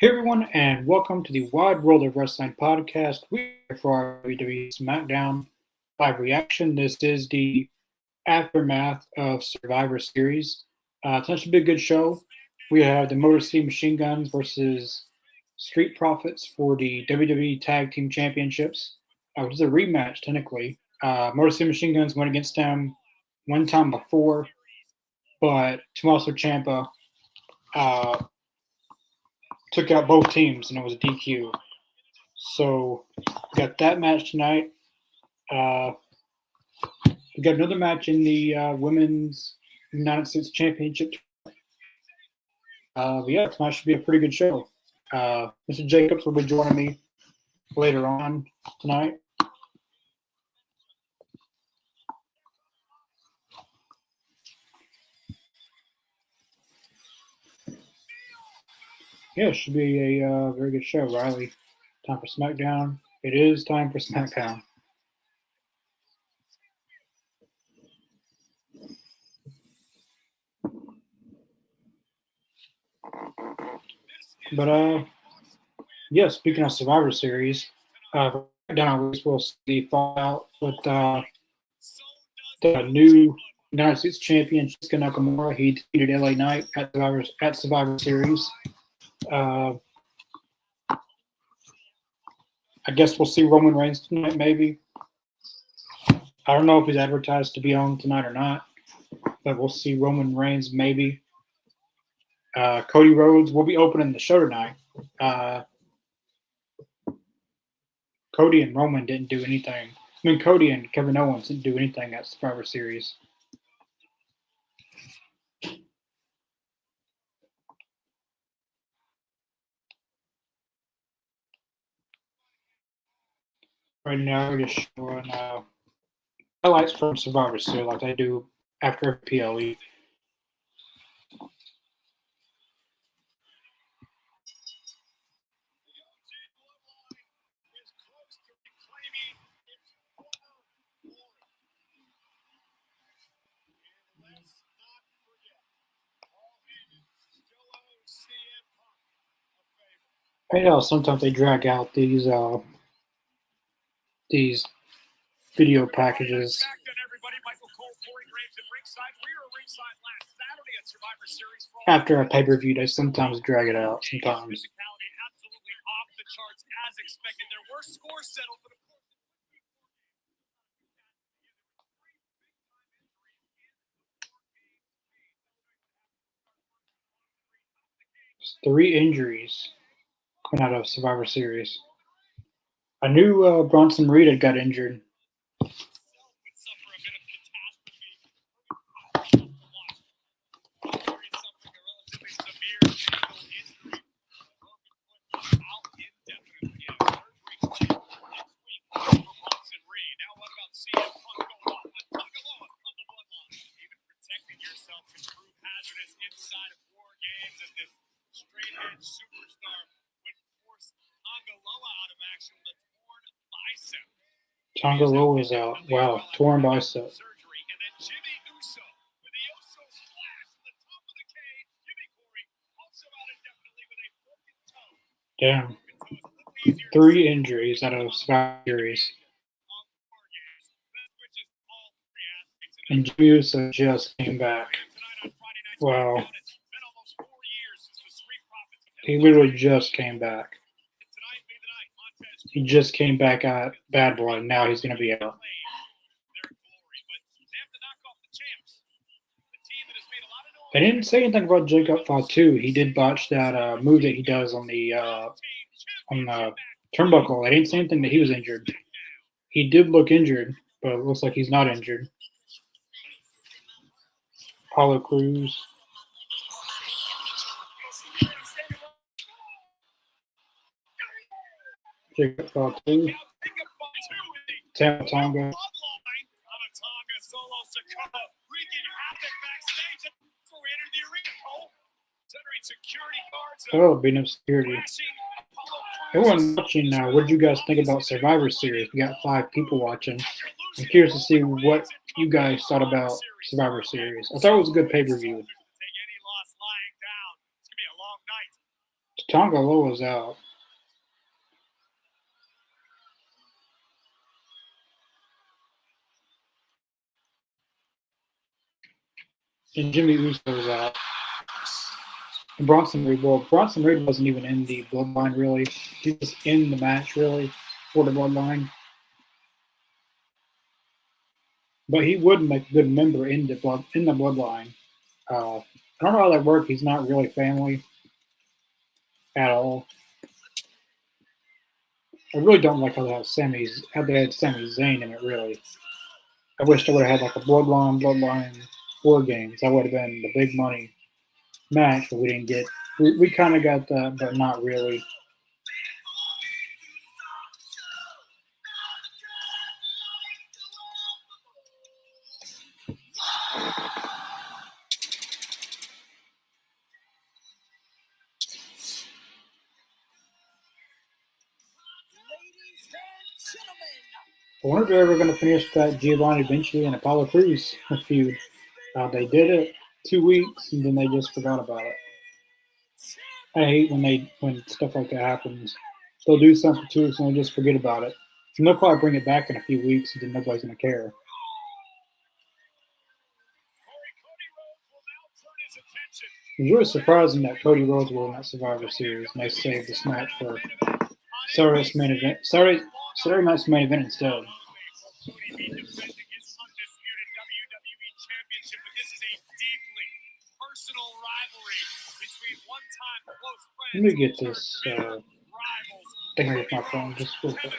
Hey everyone, and welcome to the Wide World of Wrestling podcast. We're here for our WWE SmackDown live reaction. This is the aftermath of Survivor Series. It's should be a good show. We have the Motor City Machine Guns versus Street Profits for the WWE Tag Team Championships, which is a rematch technically. Motor City Machine Guns went against them one time before, but Tommaso Ciampa uh, took out both teams, and it was a DQ. So we got that match tonight. Uh, we got another match in the Women's United States Championship. But yeah, tonight should be a pretty good show. Mr. Jacobs will be joining me later on tonight. Yeah, it should be a very good show, Riley. Time for SmackDown. It is time for SmackDown. But yeah, speaking of Survivor Series, down we'll see the fallout with the new United States champion Shinsuke Nakamura. He defeated LA Knight at Survivor Series. Uh, I guess we'll see Roman Reigns tonight, maybe. I don't know if he's advertised to be on tonight or not, but we'll see Roman Reigns maybe. Cody Rhodes will be opening the show tonight. Cody and Roman didn't do anything. I mean, Cody and Kevin Owens didn't do anything at Survivor Series. Right now, we're just showing highlights from Survivor Series like they do after PLE. I know sometimes they drag out these video packages after a pay per view. They sometimes drag it out. Sometimes. Three injuries coming out of Survivor Series. I knew Bronson Reed had got injured. Tonga Loa is out. Wow, torn bicep. Damn. Three injuries out of Survivor Series. And Jimmy Uso just came back. Wow. He literally just came back. He just came back at Bad Blood. Now he's going to be out. They didn't say anything about Jacob Fatu. He did botch that move that he does on the turnbuckle. They didn't say anything that he was injured. He did look injured, but it looks like he's not injured. Apollo Crews. Jacob Fatu. Tama Tonga. Oh, beating up security. Everyone watching now, what did you guys think about Survivor Series? We got 5 people watching. I'm curious to see what you guys thought about Survivor Series. I thought it was a good pay-per-view. Tonga Loa was out. And Jimmy Uso was out. And Bronson Reed wasn't even in the bloodline really. He was in the match really for the bloodline. But he would make a good member in the bloodline. I don't know how that worked. He's not really family at all. I really don't like how they had Sami Zayn in it. Really, I wish they would have had like a bloodline war games. That would have been the big money match, but we didn't get. We kind of got that, but not really. I wonder if they're ever going to finish that Giovanni Vinci and Apollo Crews feud. They did it 2 weeks and then they just forgot about it. I hate when stuff like that happens. They'll do something for 2 weeks and they'll just forget about it. And they'll probably bring it back in a few weeks and then nobody's going to care. It was really surprising that Cody Rhodes won that Survivor Series and they saved this match for Saturday's main event. Saturday night's main event instead. Let me get this thing with my phone just real quick.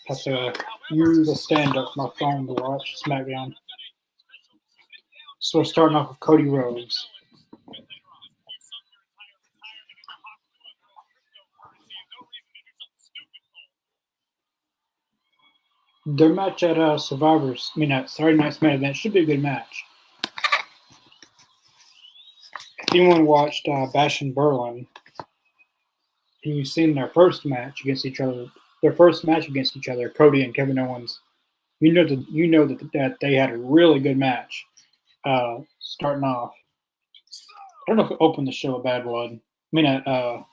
Have to use a stand up my phone to watch SmackDown. So we're starting off with Cody Rhodes. Their match at Saturday Night's main event should be a good match. If anyone watched Bash and Berlin, and you've seen their first match against each other, Cody and Kevin Owens, you know that they had a really good match starting off. I don't know if it opened the show at Bad Blood. At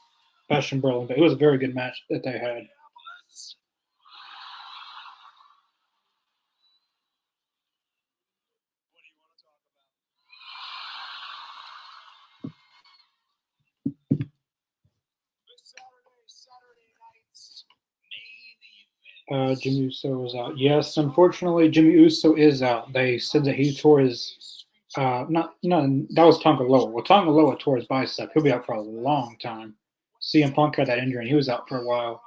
Bash and Berlin, but it was a very good match that they had. Jimmy Uso is out. Yes, unfortunately, Jimmy Uso is out. They said that he tore his. That was Tonga Loa. Well, Tonga Loa tore his bicep. He'll be out for a long time. CM Punk had that injury, and he was out for a while.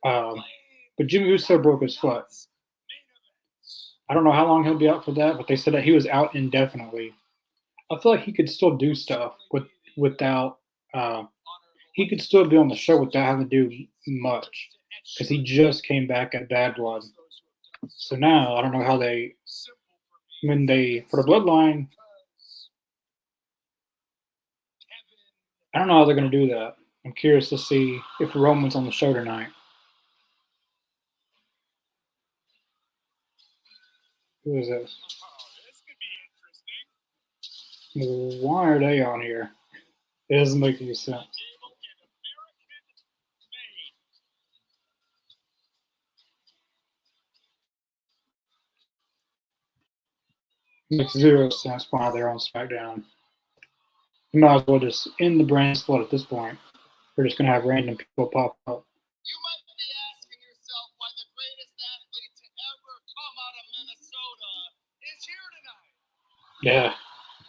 But Jimmy Uso broke his foot. I don't know how long he'll be out for that, but they said that he was out indefinitely. I feel like he could still do stuff without. He could still be on the show without having to do much because he just came back at Bad Blood. So now I don't know how for the Bloodline, I don't know how they're going to do that. I'm curious to see if Roman's on the show tonight. Who is this? Why are they on here? It doesn't make any sense. It makes zero sense why they're on SmackDown. You might as well just end the brand split at this point. We're just going to have random people pop up. You might be asking yourself why the greatest athlete to ever come out of Minnesota is here tonight. Yeah.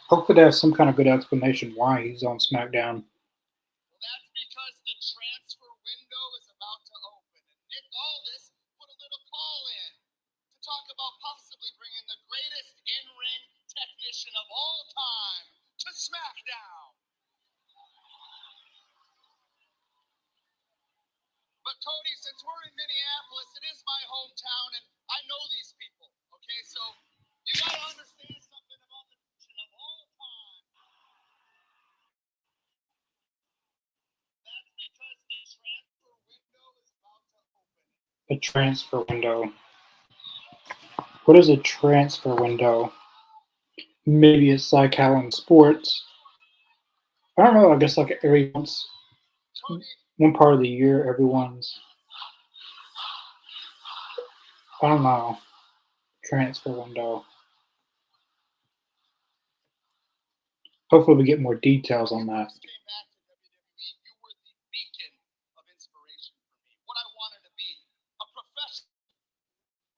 Hopefully they have some kind of good explanation why he's on SmackDown. Well, that's because the transfer window is about to open. And Nick Aldis put a little call in to talk about possibly bringing the greatest in-ring technician of all time to SmackDown. But Cody, since we're in Minneapolis, it is my hometown, and I know these people. Okay, so you gotta understand something about the tradition of all time. That's because the transfer window is about to open. The transfer window. What is a transfer window? Maybe it's like how in sports. I don't know. I guess like every once, one part of the year, everyone's. I don't know. Transfer window. Hopefully, we get more details on that. First came back to WWE, you were the beacon of inspiration for me. What I wanted to be, a professional,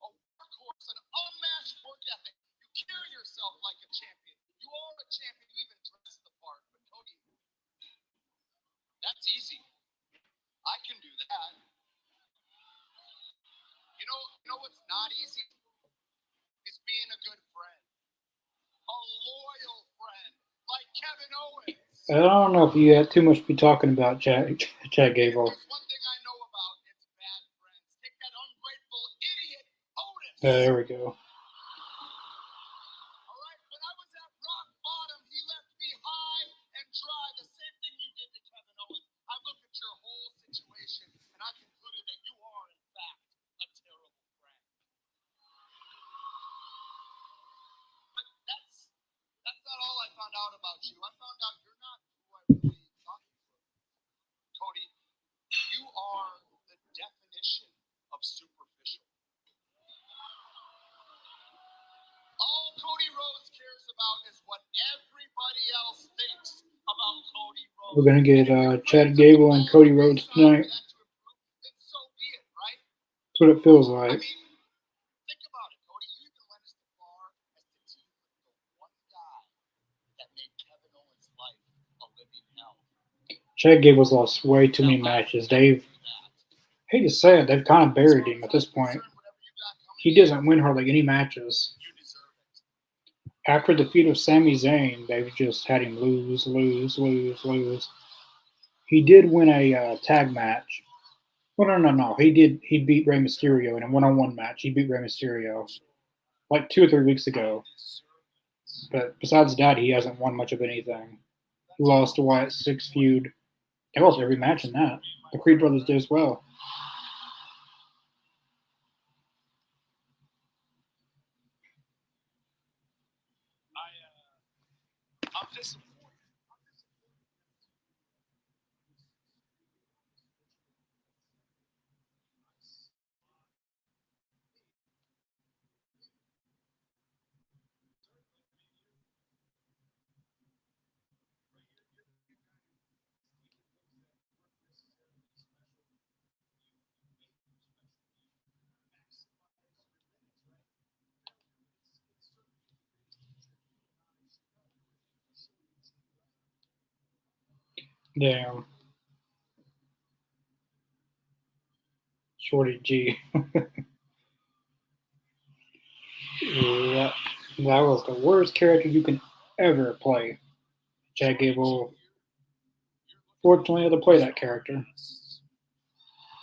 a workhorse, an unmatched work ethic. You carry yourself like a champion. You are a champion. You even dress the part. But Cody, that's easy. I can do that. You know what's not easy? Is being a good friend, a loyal friend, like Kevin Owens. I don't know if you had too much to be talking about, Chad Gable. There's one thing I know about, it's bad friends. Take that ungrateful idiot, Otis. There we go. All right, when I was at rock bottom, he left me high and dry. The same thing you did to Kevin Owens. I looked at your whole situation and I concluded that you are, in fact, a terrible friend. But that's not all I found out about you. I found out you're not who I really thought you were. Cody, you are the definition of superficial. All Cody Rhodes cares about is what everybody else thinks about Cody Rhodes. We're gonna get Chad Gable and Cody Rhodes tonight. Then so be it, right? That's what it feels I like. mean, think about it, Cody. You even went as far as to team with the one guy that made Kevin Owens' life a living hell. Chad Gable's lost way too many matches. They've, hate to say it, they've kind of buried him at this point. He doesn't win hardly any matches. You deserve it. After the defeat of Sami Zayn, they've just had him lose. He did win a tag match. Well, no. He did. He beat Rey Mysterio in a one-on-one match. He beat Rey Mysterio like 2 or 3 weeks ago. But besides that, he hasn't won much of anything. He lost to Wyatt Six feud. They lost every match in that. The Creed brothers did as well. I'm disappointed. Damn. Shorty G. Yeah, that was the worst character you can ever play. Chad Gable, fortunately, had to play that character.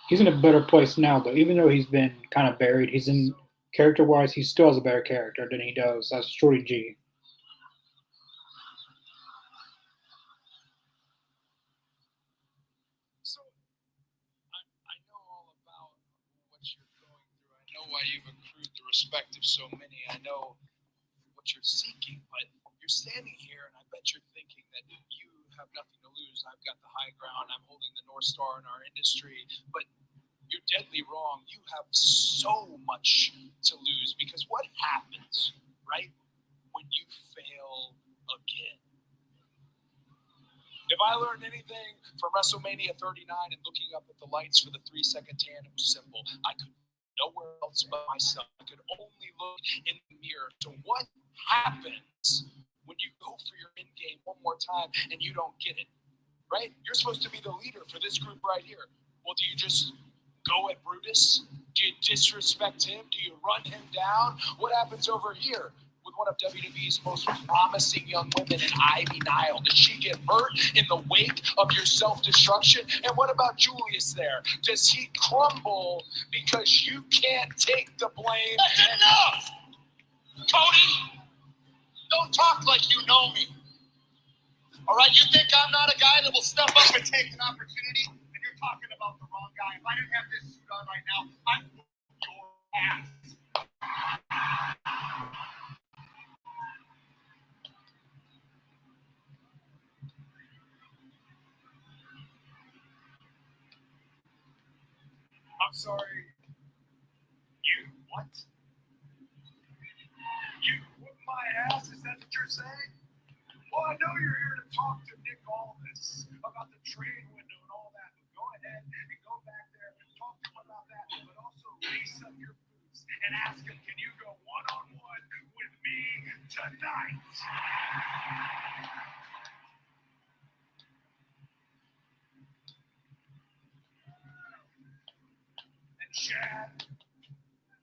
He's in a better place now, though. Even though he's been kind of buried, he's in character-wise, he still has a better character than he does as Shorty G. So I know all about what you're going through. I know why you've accrued the respect of so many. I know what you're seeking, but you're standing here and I bet you're thinking that you have nothing to lose. I've got the high ground. I'm holding the North Star in our industry. But you're deadly wrong. You have so much to lose because what happens, right, when you fail again? If I learned anything from WrestleMania 39 and looking up at the lights for the 3-second tan, it was simple. I could nowhere else but myself. I could only look in the mirror to what happens when you go for your end game one more time and you don't get it, right? You're supposed to be the leader for this group right here. Well, do you just go at Brutus? Do you disrespect him? Do you run him down? What happens over here with one of WWE's most promising young women in Ivy Nile? Does she get hurt in the wake of your self-destruction? And what about Julius there? Does he crumble because you can't take the blame? That's enough! Cody, don't talk like you know me. All right, you think I'm not a guy that will step up and take an opportunity? And you're talking about the wrong guy. If I didn't have this suit on right now, I'd whoop your ass. I'm sorry. You what? You whoop my ass? Is that what you're saying? Well, I know you're here to talk to Nick Aldis about the trade window and all that. But go ahead and go back there and talk to him about that. But also lace up your boots and ask him, can you go one-on-one with me tonight? And Chad,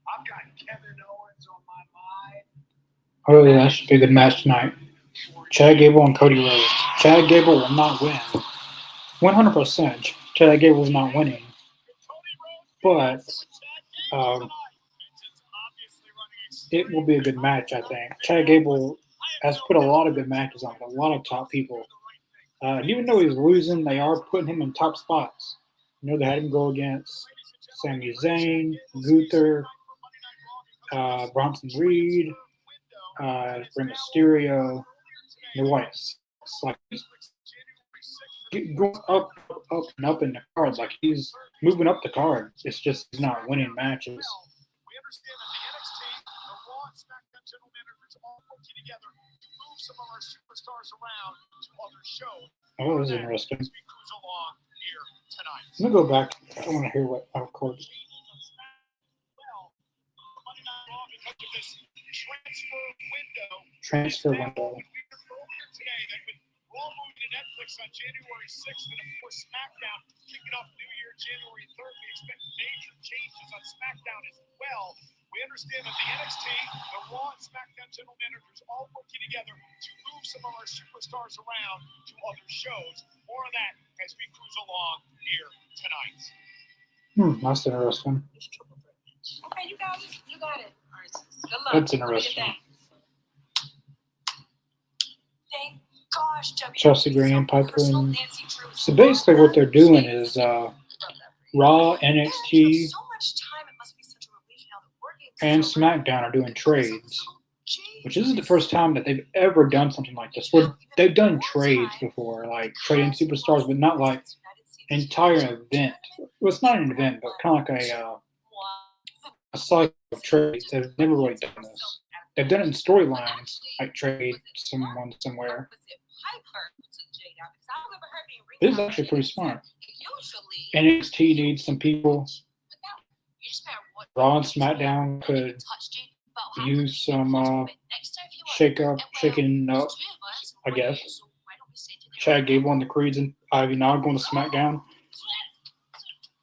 I've got Kevin Owens on my mind. Oh, yeah, that should be a good match tonight. Chad Gable and Cody Rhodes. Chad Gable will not win. 100%. Chad Gable is not winning. But it will be a good match, I think. Chad Gable has put a lot of good matches on with a lot of top people. Even though he's losing, they are putting him in top spots. You know, they had him go against Sami Zayn, Gunther, Bronson Reed, Rey Mysterio. Your wife's like he's going up, and up in the card. Like he's moving up the card. It's just he's not winning matches. We understand that the NXT, the Raw, and SmackDown general managers all working together to move some of our superstars around to other shows. Oh, that was interesting. As we cruise along here tonight. Let me go back. I want to hear what I recorded. Well, Monday Night Raw, because of this Transfer window. We heard earlier today that with Raw moving to Netflix on January 6th, and of course SmackDown kicking off New Year January 3rd, we expect major changes on SmackDown as well. We understand that the NXT, the Raw, and SmackDown general managers all working together to move some of our superstars around to other shows. More on that as we cruise along here tonight. That's interesting. Okay, you got it. You got it. All right, good luck. That's interesting. Thank gosh, Chelsea Green, Piper, and so basically what they're doing is Raw, NXT, and SmackDown are doing trades, which isn't the first time that they've ever done something like this. Where they've done trades before, like trading superstars, but not like an entire event. Well, it's not an event, but kind of like a cycle of trades. They've never really done this. They've done it in storylines, like trade someone somewhere. This is actually pretty smart. NXT needs some people. Raw and SmackDown could use some shaking up, I guess. Chad Gable and the Creeds and Ivy Nog going to SmackDown.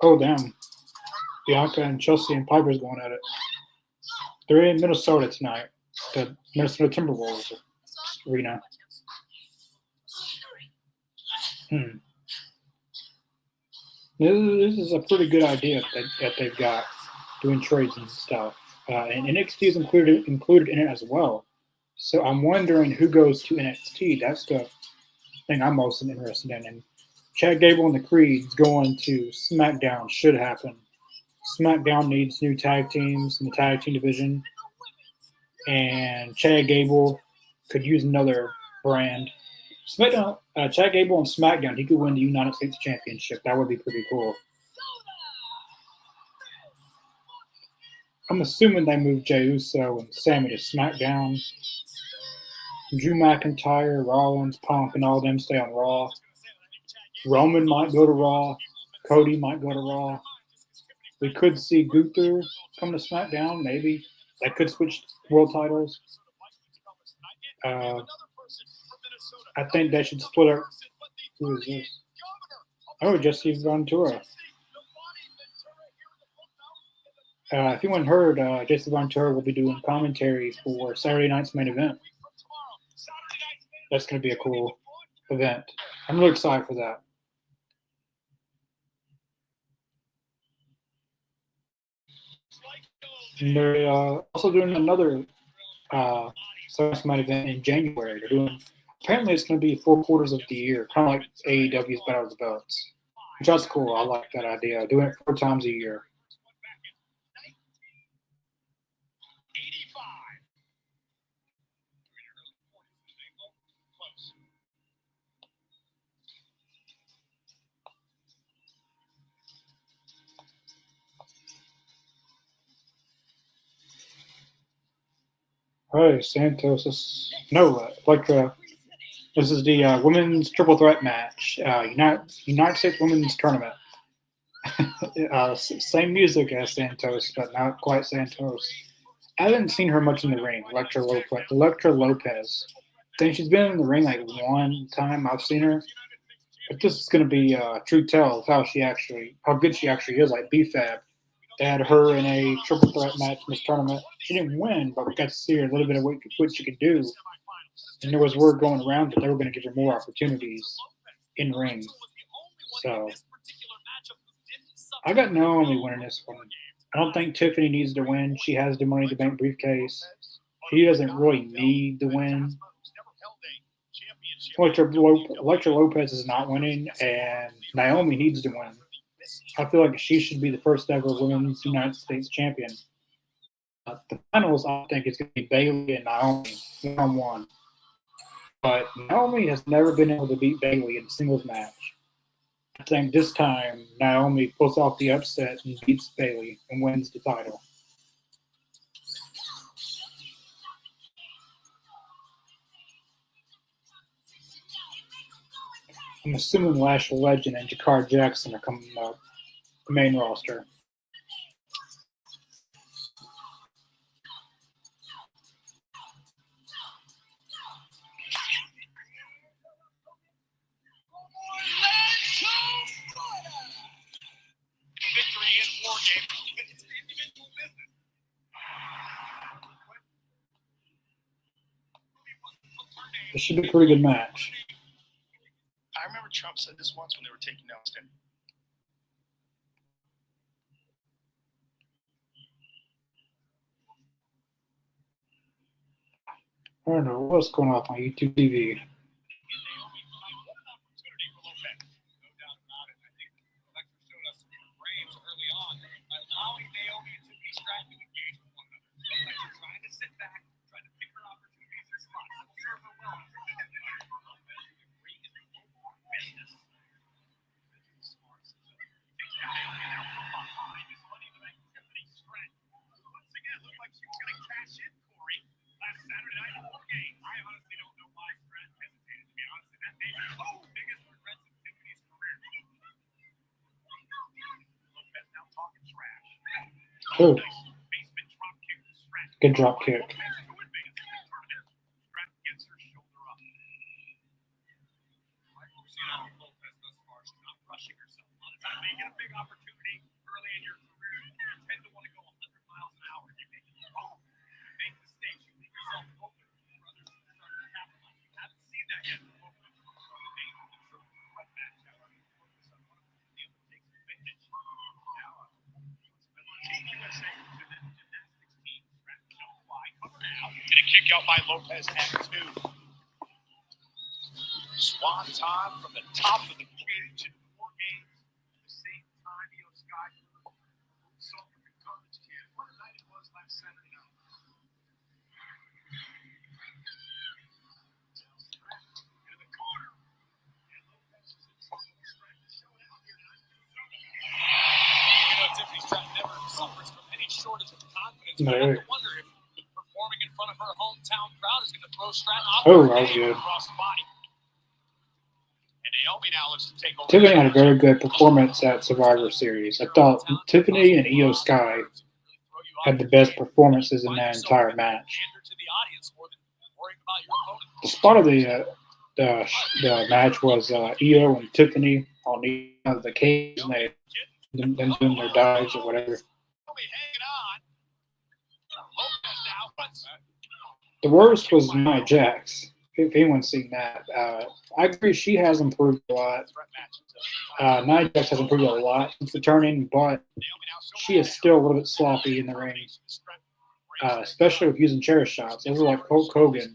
Oh, damn. Bianca and Chelsea and Piper's going at it. They're in Minnesota tonight. The Minnesota Timberwolves arena. This is a pretty good idea that they've got, doing trades and stuff. And NXT is included in it as well. So I'm wondering who goes to NXT. That's the thing I'm most interested in. And Chad Gable and the Creeds going to SmackDown should happen. SmackDown needs new tag teams in the tag team division. And Chad Gable could use another brand. SmackDown, Chad Gable and SmackDown, he could win the United States Championship. That would be pretty cool. I'm assuming they moved Jey Uso and Sammy to SmackDown. Drew McIntyre, Rollins, Punk, and all them stay on Raw. Roman might go to Raw. Cody might go to Raw. We could see Gunther come to SmackDown, maybe. That could switch world titles. I think they should split up. Who is this? Oh, Jesse Ventura. If you haven't heard, Jesse Ventura will be doing commentary for Saturday night's main event. That's going to be a cool event. I'm really excited for that. And they're also doing another Saturday night event in January. They're doing. Apparently, it's going to be 4 quarters of the year, kind of like AEW's Battle of the Belts, which that's cool. I like that idea. Doing it 4 times a year. Hey, Santos. Electra. This is the women's triple threat match. United States Women's Tournament. Same music as Santos, but not quite Santos. I haven't seen her much in the ring. Electra Lopez. I think she's been in the ring like one time. I've seen her. But this is going to be a true tell of how good she actually is. Like BFAB, they had her in a triple threat match in this tournament. She didn't win, but we got to see her a little bit of what she could do. And there was word going around that they were going to give her more opportunities in ring. So I got Naomi winning this one. I don't think Tiffany needs to win. She has the Money to Bank briefcase. She doesn't really need to win. Electra Lopez is not winning, and Naomi needs to win. I feel like she should be the first ever women's United States champion. The finals, I think, is going to be Bayley and Naomi one-on-one. But Naomi has never been able to beat Bayley in a singles match. I think this time Naomi pulls off the upset and beats Bayley and wins the title. I'm assuming Lash Legend and Jakar Jackson are coming up the main roster. This should be a pretty good match. I remember Trump said this once when they were taking down Stan. I don't know what's going on my YouTube TV. Oh, good drop kick. And a kick out by Lopez at 2. Swanton from the top of the cage in 4 games. At the same time, Io Sky suffered the garbage can. What a night it was last Saturday night. Into the corner. And Lopez is in trouble. Showing out here tonight. Tiffany Stratton never suffers from any shortage of confidence. No. I have to wonder if performing in front of her hometown crowd is going to throw Stratton off across the body. And Naomi now looks to take over. Tiffany had a very good performance at Survivor Series. I thought Tiffany and Io Sky had the best performances in that entire match. The spot of the match was Io and Tiffany on the cage, and them doing their dives or whatever. The worst was Nia Jax. If anyone's seen that, I agree she has improved a lot. Nia Jax has improved a lot since returning, but she is still a little bit sloppy in the ring, especially with using chair shots. Those are like Hulk Hogan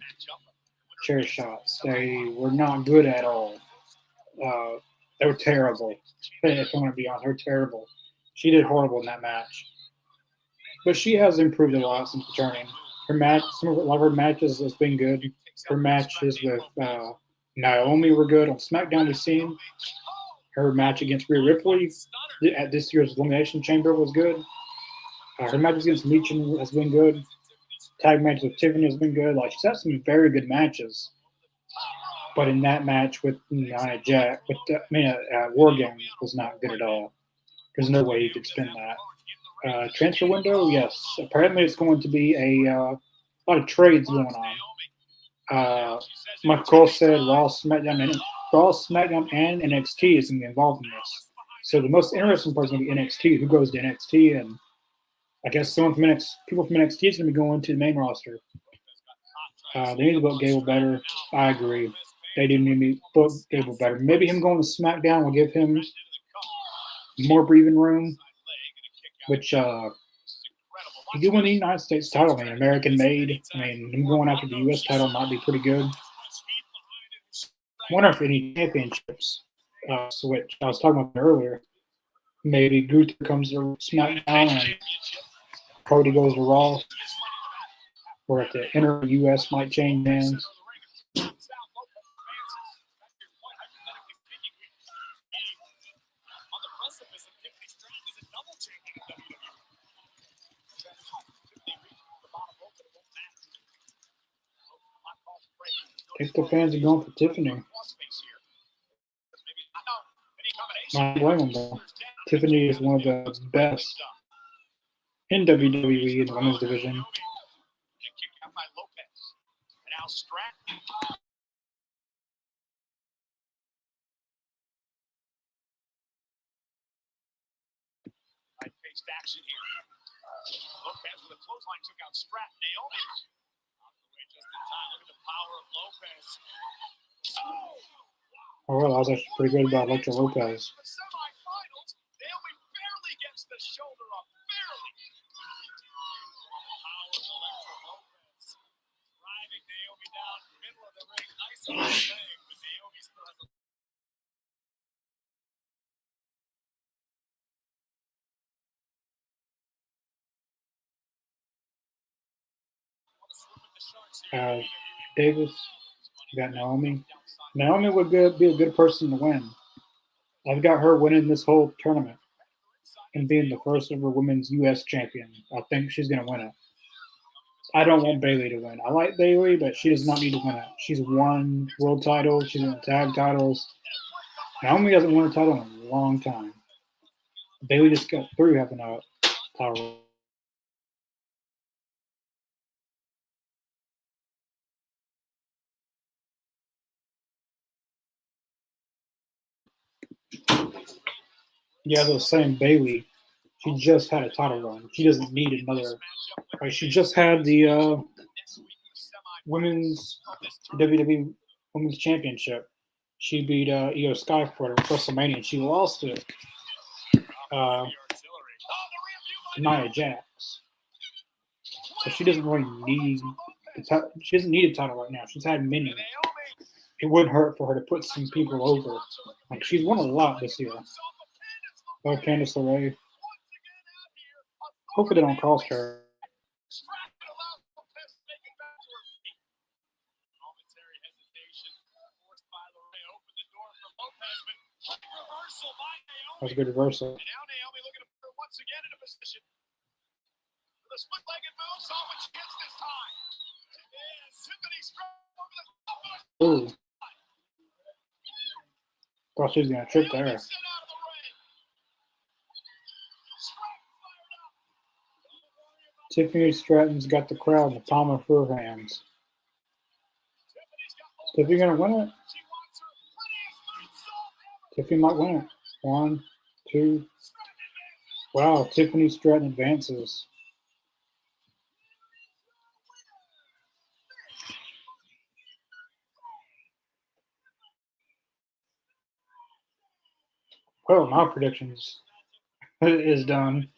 chair shots. They were not good at all. They were terrible. If I'm going to be honest, they're terrible. She did horrible in that match. But she has improved a lot since returning. A lot of her matches has been good. Her matches with Naomi were good. On SmackDown, we've seen her match against Rhea Ripley at this year's Elimination Chamber was good. Her match against Meechin has been good. Tag match with Tiffany has been good. Like she's had some very good matches, but in that match with Nia Jax, with War Games was not good at all. There's no way you could spin that. Transfer window, yes. Apparently, it's going to be a lot of trades going on. Michael Cole said Raw, SmackDown, and NXT is going to be involved in this. So the most interesting part is going to be NXT. Who goes to NXT? And I guess people from NXT is going to be going to the main roster. They need to book Gable better. I agree. They do need to book Gable better. Maybe him going to SmackDown will give him more breathing room, which he do win the United States title. I mean, American made. I mean, him going after the U.S. title might be pretty good. I wonder if any championships switch. I was talking about that earlier. Maybe Gunther comes to SmackDown and Cody goes to Raw. Or if the inner U.S. might change hands. I think the fans are going for Tiffany. Not blame them though. Tiffany is one of the best in WWE in the women's division. Action here. Lopez with a clothesline took out Stratton. Naomi out the way just in time. Look at the power of Lopez. Oh, well, I was actually pretty good about Electra Lopez. The semifinals, Naomi barely gets the shoulder up. Barely. Power of Electra Lopez. Driving Naomi down middle of the ring. Nice on the leg, but Naomi still has a Davis, you got Naomi. Naomi would be a good person to win. I've got her winning this whole tournament and being the first ever women's U.S. champion. I think she's going to win it. I don't want Bayley to win. I like Bayley, but she does not need to win it. She's won world titles. She's won tag titles. Naomi hasn't won a title in a long time. Bayley just got through having a title. Yeah, as I was saying, Bayley, she just had a title run. She doesn't need another. Right? She just had the women's WWE Women's Championship. She beat Io Sky for it at WrestleMania, and she lost it to Nia Jax. So she doesn't really need she doesn't need a title right now. She's had many. It wouldn't hurt for her to put some people over. Like she's won a lot this year. Oh, Candice LeRae. Hopefully they don't cost her. That was a good reversal. And now Naomi looking to put her once again in a position. With a split-legged move, saw what she gets this time. And Tiffany struck over the top. Ooh. Thought she was going to trip there. Tiffany Stratton's got the crowd in the palm of her hands. Is Tiffany going to win it? Tiffany might win it. 1, 2. Wow, Tiffany Stratton advances. Well, my predictions is done.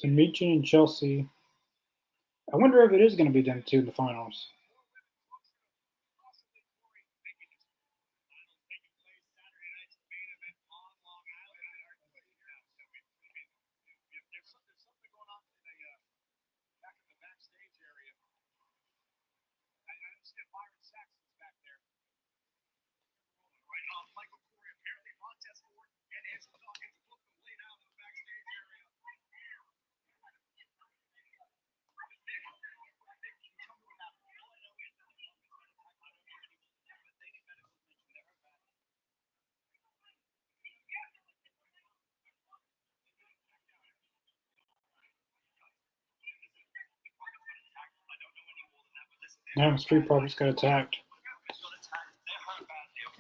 So Michin and Chelsea. I wonder if it is going to be them two in the finals. Now Street Profits got attacked.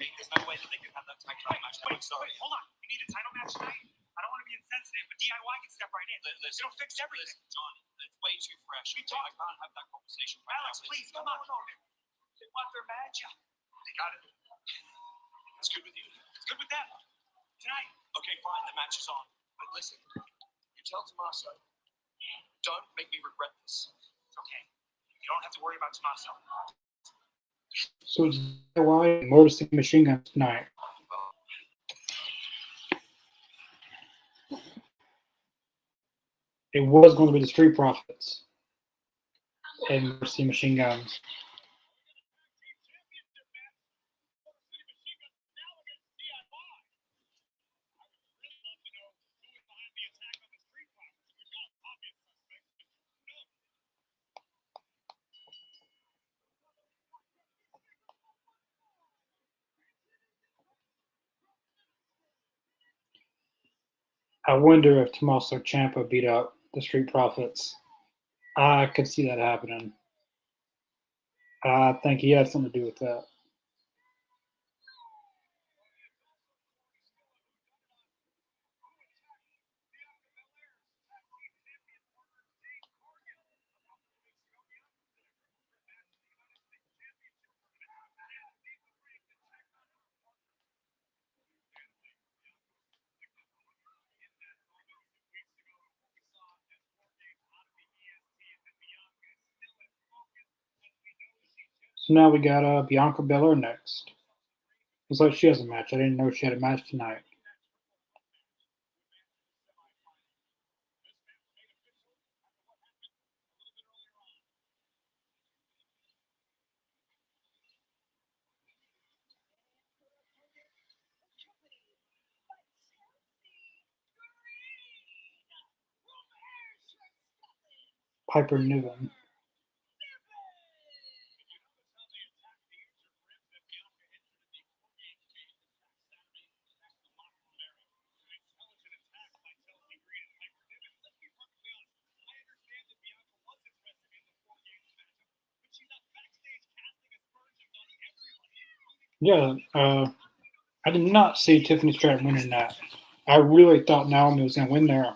There's no way that they could have that tag team match. Wait, hold on. You need a title match tonight? I don't want to be insensitive, but DIY can step right in. Listen, it'll fix everything. Listen, John, it's way too fresh. I can't have that conversation right Alex, now. Please, come on. They want their match. They got it. It's good with you. It's good with them. Tonight. Okay, fine. The match is on. But listen, you tell Tommaso, don't make me regret this. It's okay. You don't have to worry about Tommaso. So it's DIY and Motor City Machine Guns tonight. It was going to be the Street Profits and Motor City Machine Guns. I wonder if Tommaso Ciampa beat up the Street Profits. I could see that happening. I think he had something to do with that. So now we got Bianca Belair next. Looks like she has a match. I didn't know she had a match tonight. Piper Niven. Yeah, I did not see Tiffany Stratton winning that. I really thought Naomi was going to win there.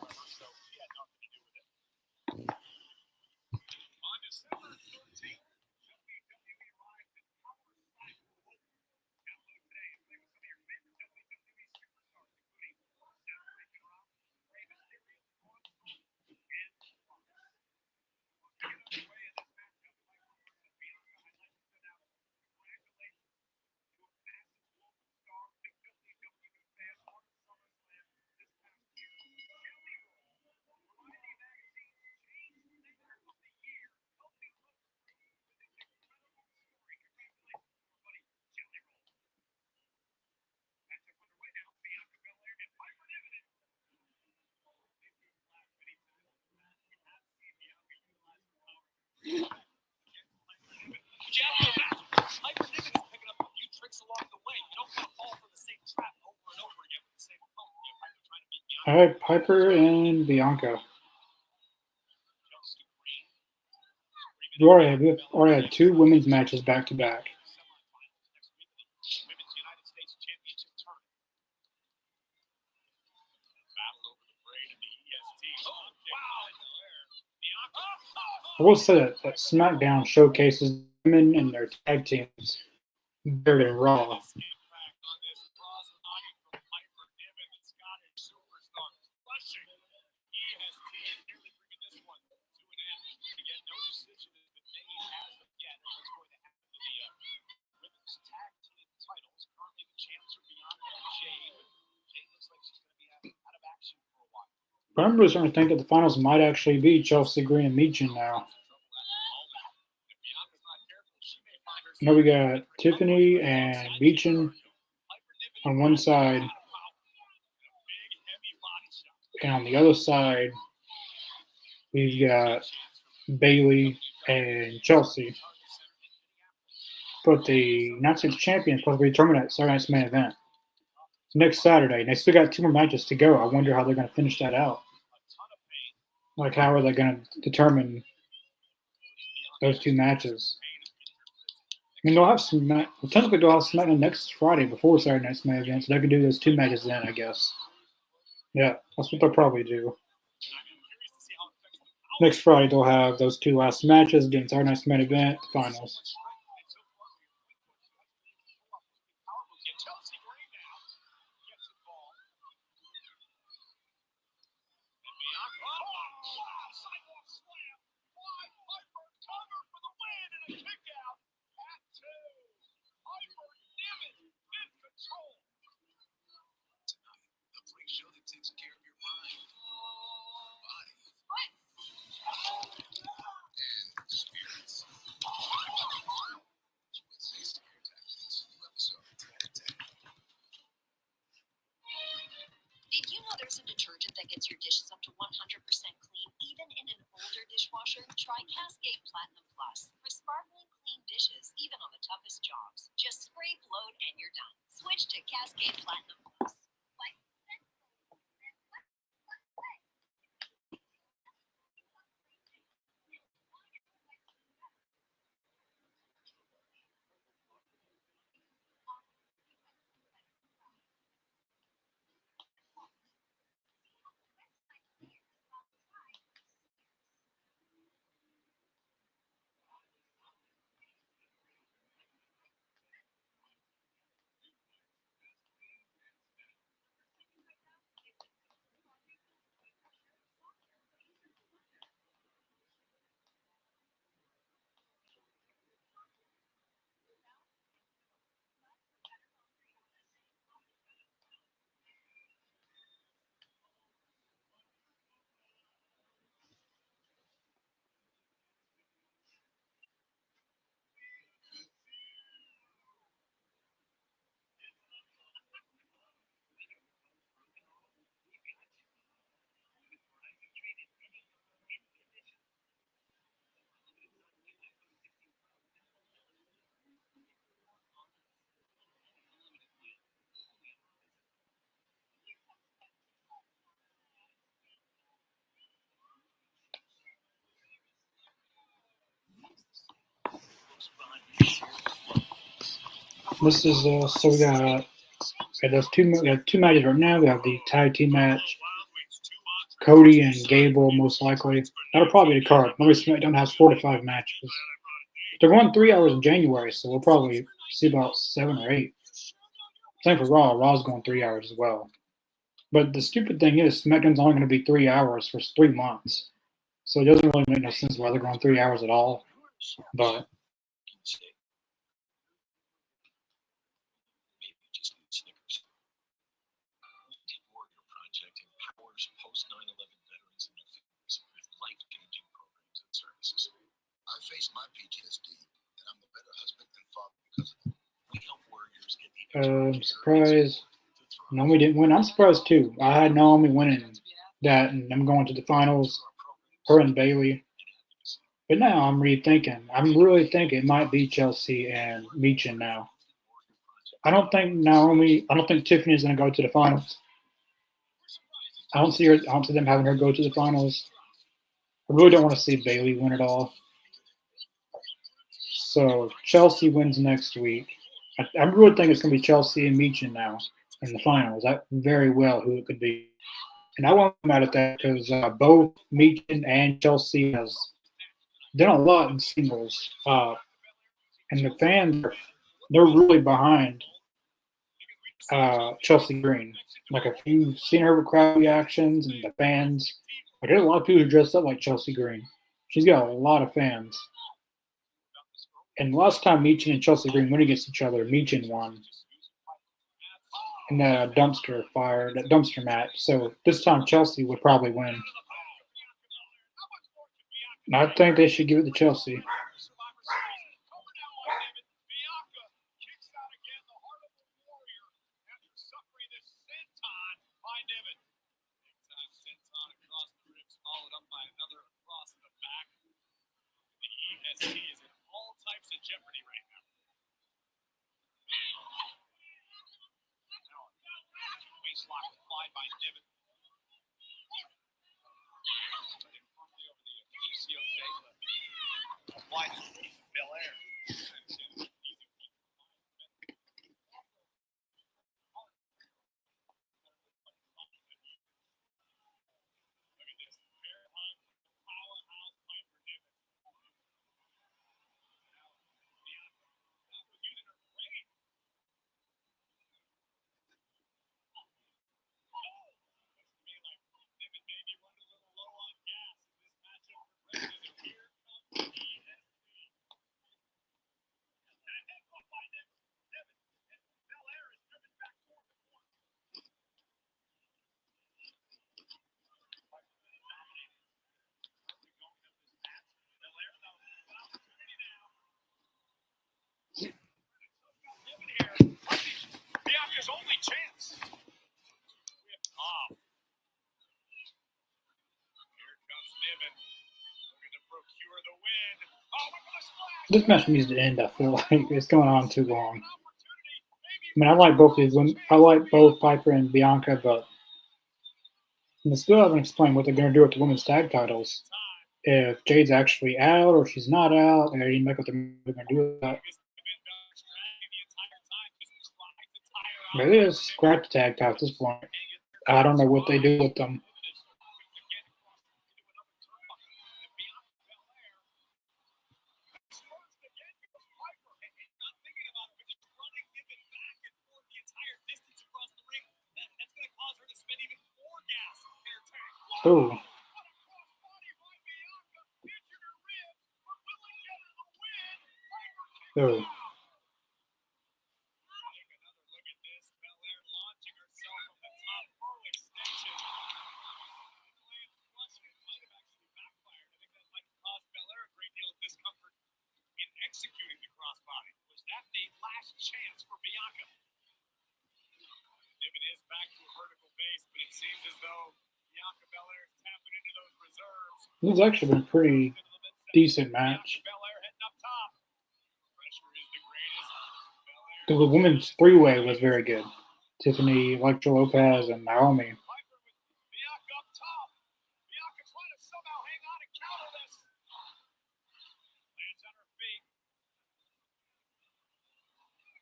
All right, Piper and Bianca. We already had two women's matches back to back. I will say that SmackDown showcases women and their tag teams better than Raw. But I'm really starting to think that the finals might actually be Chelsea Green and Meechin now. I know we got Tiffany and Meechin on one side, and on the other side, we've got Bailey and Chelsea. But the United States champion is supposed to be determined at Saturday night's main event next Saturday. And they still got 2 more matches to go. I wonder how they're going to finish that out. Like, how are they going to determine those 2 matches? I mean, they'll have some. Well, technically, they'll have SmackDown next Friday before Saturday night's main event, so they can do those 2 matches then, I guess. Yeah, that's what they'll probably do. Next Friday, they'll have those 2 last matches, then Saturday night's main event, the finals. Did you know there's a detergent that gets your dishes up to 100% clean, even in an older dishwasher? Try Cascade Platinum Plus for sparkling clean dishes, even on the toughest jobs. Just spray, float, and you're done. Switch to Cascade Platinum Plus. This is so we got those 2 matches right now. We have the tag team match, Cody and Gable most likely. That'll probably be the card. Normally SmackDown has 4 to 5 matches. They're going 3 hours in January, so we'll probably see about 7 or 8. Same for Raw. Raw's going 3 hours as well. But the stupid thing is, SmackDown's only going to be 3 hours for 3 months. So it doesn't really make no sense why they're going 3 hours at all. But I faced my PTSD, and I'm a better husband and father because of it. We help warriors get the I'm surprised Naomi didn't win. I'm surprised too. I had Naomi winning that, and I'm going to the finals, her and Bailey. But now I'm rethinking. I'm really thinking it might be Chelsea and Meechin now. I don't think Tiffany's going to go to the finals. I don't see them having her go to the finals. I really don't want to see Bailey win at all. So Chelsea wins next week. I really think it's going to be Chelsea and Meechin now in the finals. That very well who it could be. And I won't be mad at that because both Meechin and Chelsea has done a lot in singles. And the fans, they're really behind Chelsea Green. Like, if you've seen her with crowd reactions and the fans, like, there's a lot of people who dress up like Chelsea Green. She's got a lot of fans. And last time Meechin and Chelsea Green went against each other, Meechin won. in the dumpster match. So this time Chelsea would probably win. And I think they should give it to Chelsea. EST is in all types of jeopardy right now. Waistlock applied by Niven. Applied to Belair. Look at this. Powerhouse Piper Niven. Using her blade. Looks to me like Niven may be running a little low on gas as this matchup progresses. And here comes EST. And head caught by Niven. And Belair is driven back toward the corner. Belair, though, an opportunity now. Niven here. Bianca's only chance. Off. Here comes Niven. Looking to procure the win. Oh, look at the splash. This match needs to end. I feel like it's going on too long. I mean, I like both these women. I like both Piper and Bianca, but they still haven't explained what they're going to do with the women's tag titles. If Jade's actually out or she's not out, and they didn't make what they're going to do with that. Maybe it's scrap the tag title at this point. I don't know what they do with them. Oh. Oh. Executing the crossbody. Was that the last chance for Bianca? Niven is back to a vertical base, but it seems as though Bianca Belair is tapping into those reserves. This has actually been a pretty decent match. Belair heading up top. Pressure is the greatest. The women's three-way was very good. Tiffany, Elektra Lopez, and Naomi. Piper with Bianca up top. Bianca trying to somehow hang on and counter this. Lands on her feet.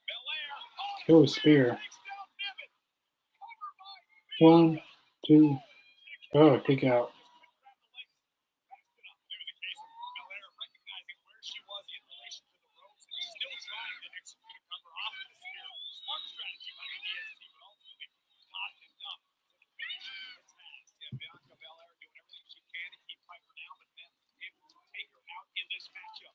Belair. Oh, spear. Takes down Niven. Covered by One, two. Oh, kick out. There was a case of Belair recognizing where she was in relation to the ropes and still trying to execute a cover off of the spear. Smart strategy by the EST, but ultimately not enough to finish the task. Yeah, Bianca Belair doing everything she can to keep Piper down, but then able to take her out in this matchup.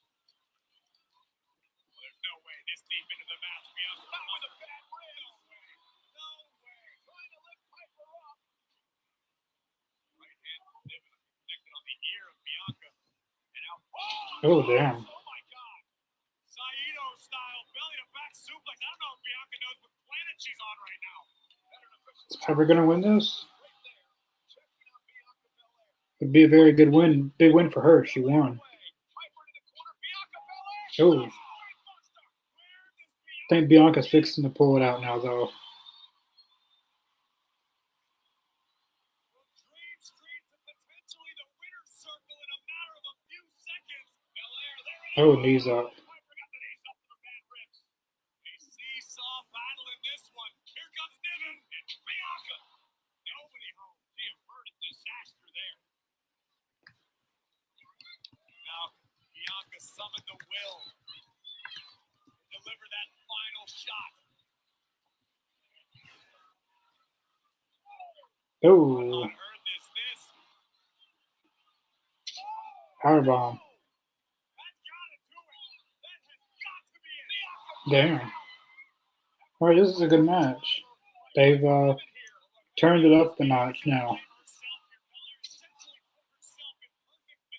Well, there's no way this deep into the match. Bianca with a bad rib. No way. Trying to lift Piper up. Right hand from Niven connected on the ear of Bianca. And out. Oh, damn. Oh my God. Saito style belly to back suplex. I don't know if Bianca knows what planet she's on right now. Is Piper going to win this? It'd be a very good win. Big win for her if she won. Oh. I think Bianca's fixing to pull it out now, though. Oh, knees up. Bianca summoned the will to deliver that final shot. Oh. I heard this. Powerbomb. That's gotta do it. That has got to be it. Damn. Alright, this is a good match. They've turned it up a notch now.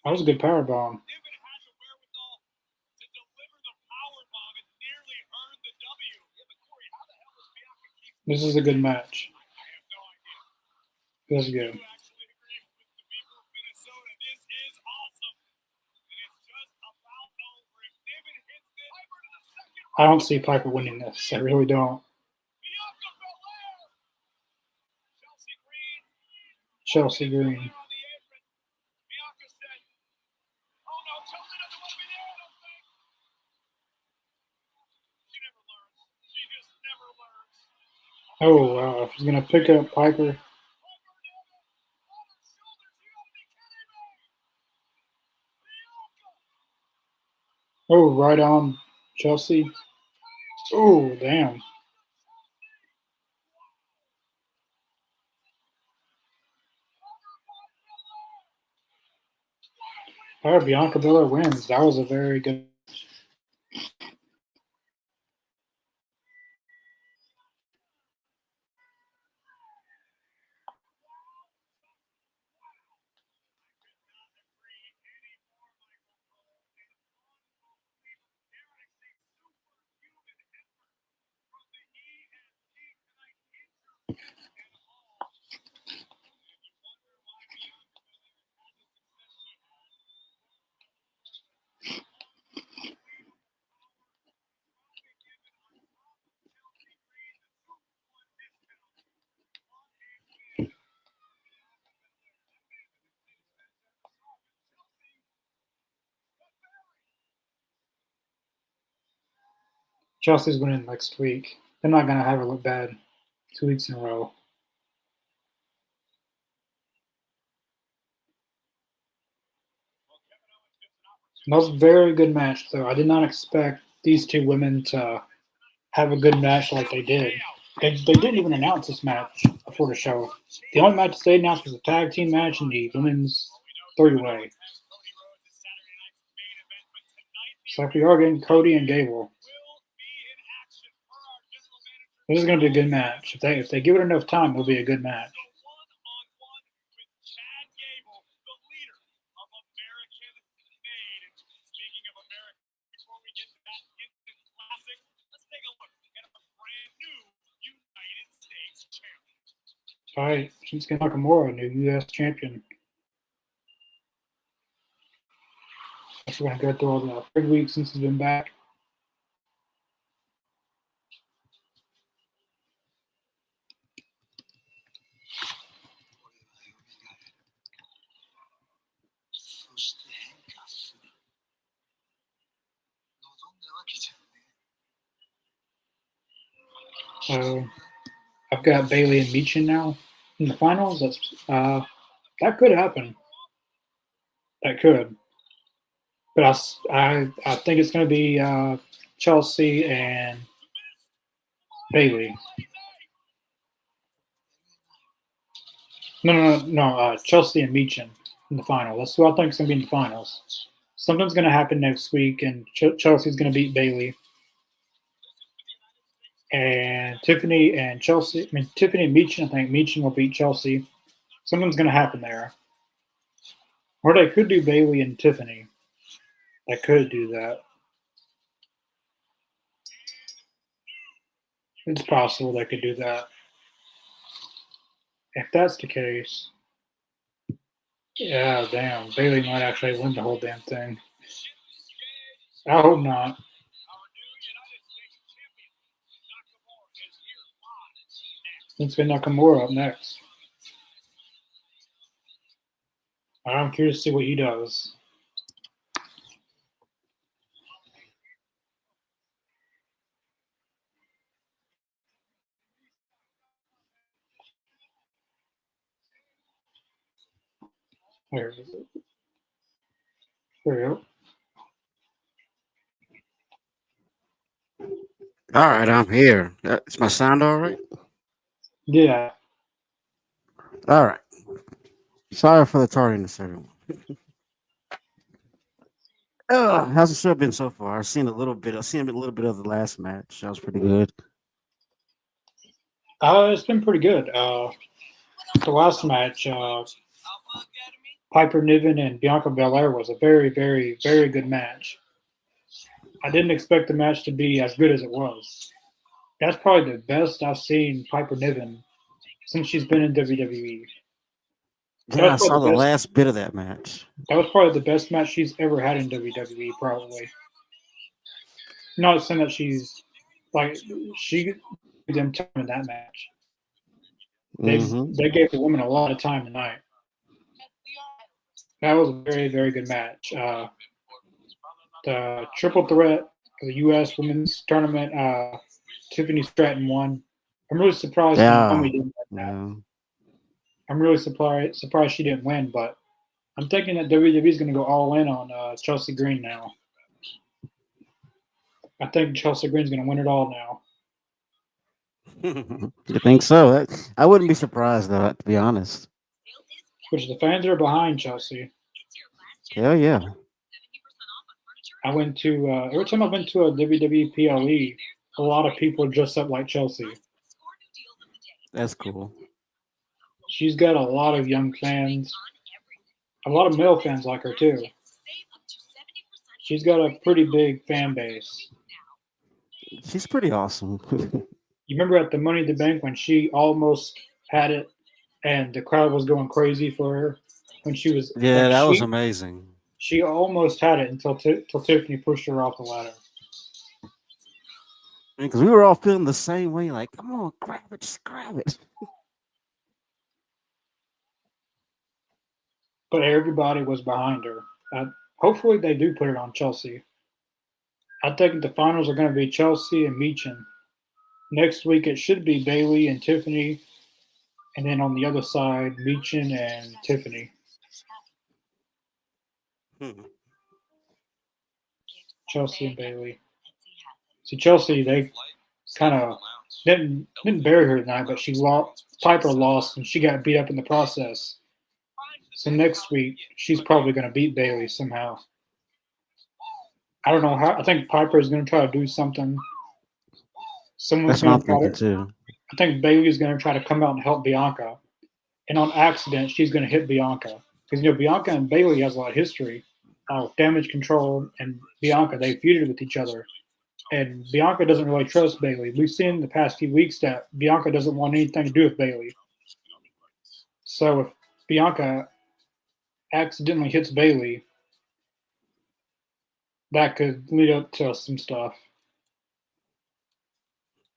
That was a good power bomb. This is a good match. This is good. I don't see Piper winning this. I really don't. Chelsea Green. Oh, wow. She's going to pick up Piper. Oh, right on Chelsea. Oh, damn. All right, Bianca Belair wins. That was a very good. Chelsea's winning next week. They're not going to have her look bad 2 weeks in a row. That was a very good match, though. I did not expect these two women to have a good match like they did. They didn't even announce this match before the show. The only match they announced was a tag team match and the women's three-way. So we are getting Cody and Gable. This is going to be a good match. If they give it enough time, it'll be a good match. All right, Shinsuke Nakamura, new U.S. champion. We're going to go through all the 3 weeks since he's been back. I've got Bailey and Meechin now in the finals. That could happen. That could. But I think it's going to be Chelsea and Bailey. No. Chelsea and Meechin in the final. That's what I think is going to be in the finals. Something's going to happen next week, and Chelsea's going to beat Bailey. And Tiffany and Meechin. I think Meechin will beat Chelsea. Something's going to happen there. Or they could do Bailey and Tiffany. They could do that. It's possible they could do that. If that's the case, yeah, damn, Bailey might actually win the whole damn thing. I hope not. Shinsuke Nakamura up next. I'm curious to see what he does. Where is it? There we go. All right, I'm here. Is my sound all right? Yeah. All right. Sorry for the tardiness, everyone. How's the show been so far? I've seen a little bit. I've seen a little bit of the last match. That was pretty good. It's been pretty good. The last match, Piper Niven and Bianca Belair was a very, very, very good match. I didn't expect the match to be as good as it was. That's probably the best I've seen Piper Niven since she's been in WWE. That Yeah, was I probably saw the the best. last bit of that match. That was probably the best match she's ever had in WWE. Probably. Not saying that she's like she gave them time in that match. Hmm. They gave the woman a lot of time tonight. That was a very, very good match. The triple threat for the U.S. Women's Tournament, Tiffany Stratton won. I'm really surprised Yeah, Naomi didn't win that. yeah. I'm really surprised she didn't win, but I'm thinking that WWE is going to go all in on Chelsea Green now. I think Chelsea Green's going to win it all now. You think so? I wouldn't be surprised though, to be honest. Which the fans are behind Chelsea. Hell yeah, I went to every time I've been to a WWE PLE, a lot of people dress up like Chelsea. that's cool. She's got a lot of young fans, a lot of male fans like her too. She's got a pretty big fan base. She's pretty awesome. You remember at the Money in the Bank when she almost had it, and the crowd was going crazy for her when she was Yeah, like that was amazing. she almost had it until Tiffany pushed her off the ladder. Because we were all feeling the same way, like, come on, grab it, just grab it. But everybody was behind her. Hopefully, they do put it on Chelsea. I think the finals are going to be Chelsea and Meechin. Next week, it should be Bailey and Tiffany, and then on the other side, Meechin and Tiffany. Hmm. Chelsea and Bailey. See, Chelsea, they kind of didn't bury her tonight, but she lost. Piper lost, and she got beat up in the process. So next week, she's probably going to beat Bailey somehow. I don't know how. I think Piper is going to try to do something. Someone's That's what going I'm to try thinking to. too. I think Bailey's going to try to come out and help Bianca, and on accident, she's going to hit Bianca because Bianca and Bailey has a lot of history of damage control, and Bianca they feuded with each other, and Bianca doesn't really trust Bailey. We've seen in the past few weeks that Bianca doesn't want anything to do with Bailey. So if Bianca accidentally hits Bailey, that could lead up to some stuff.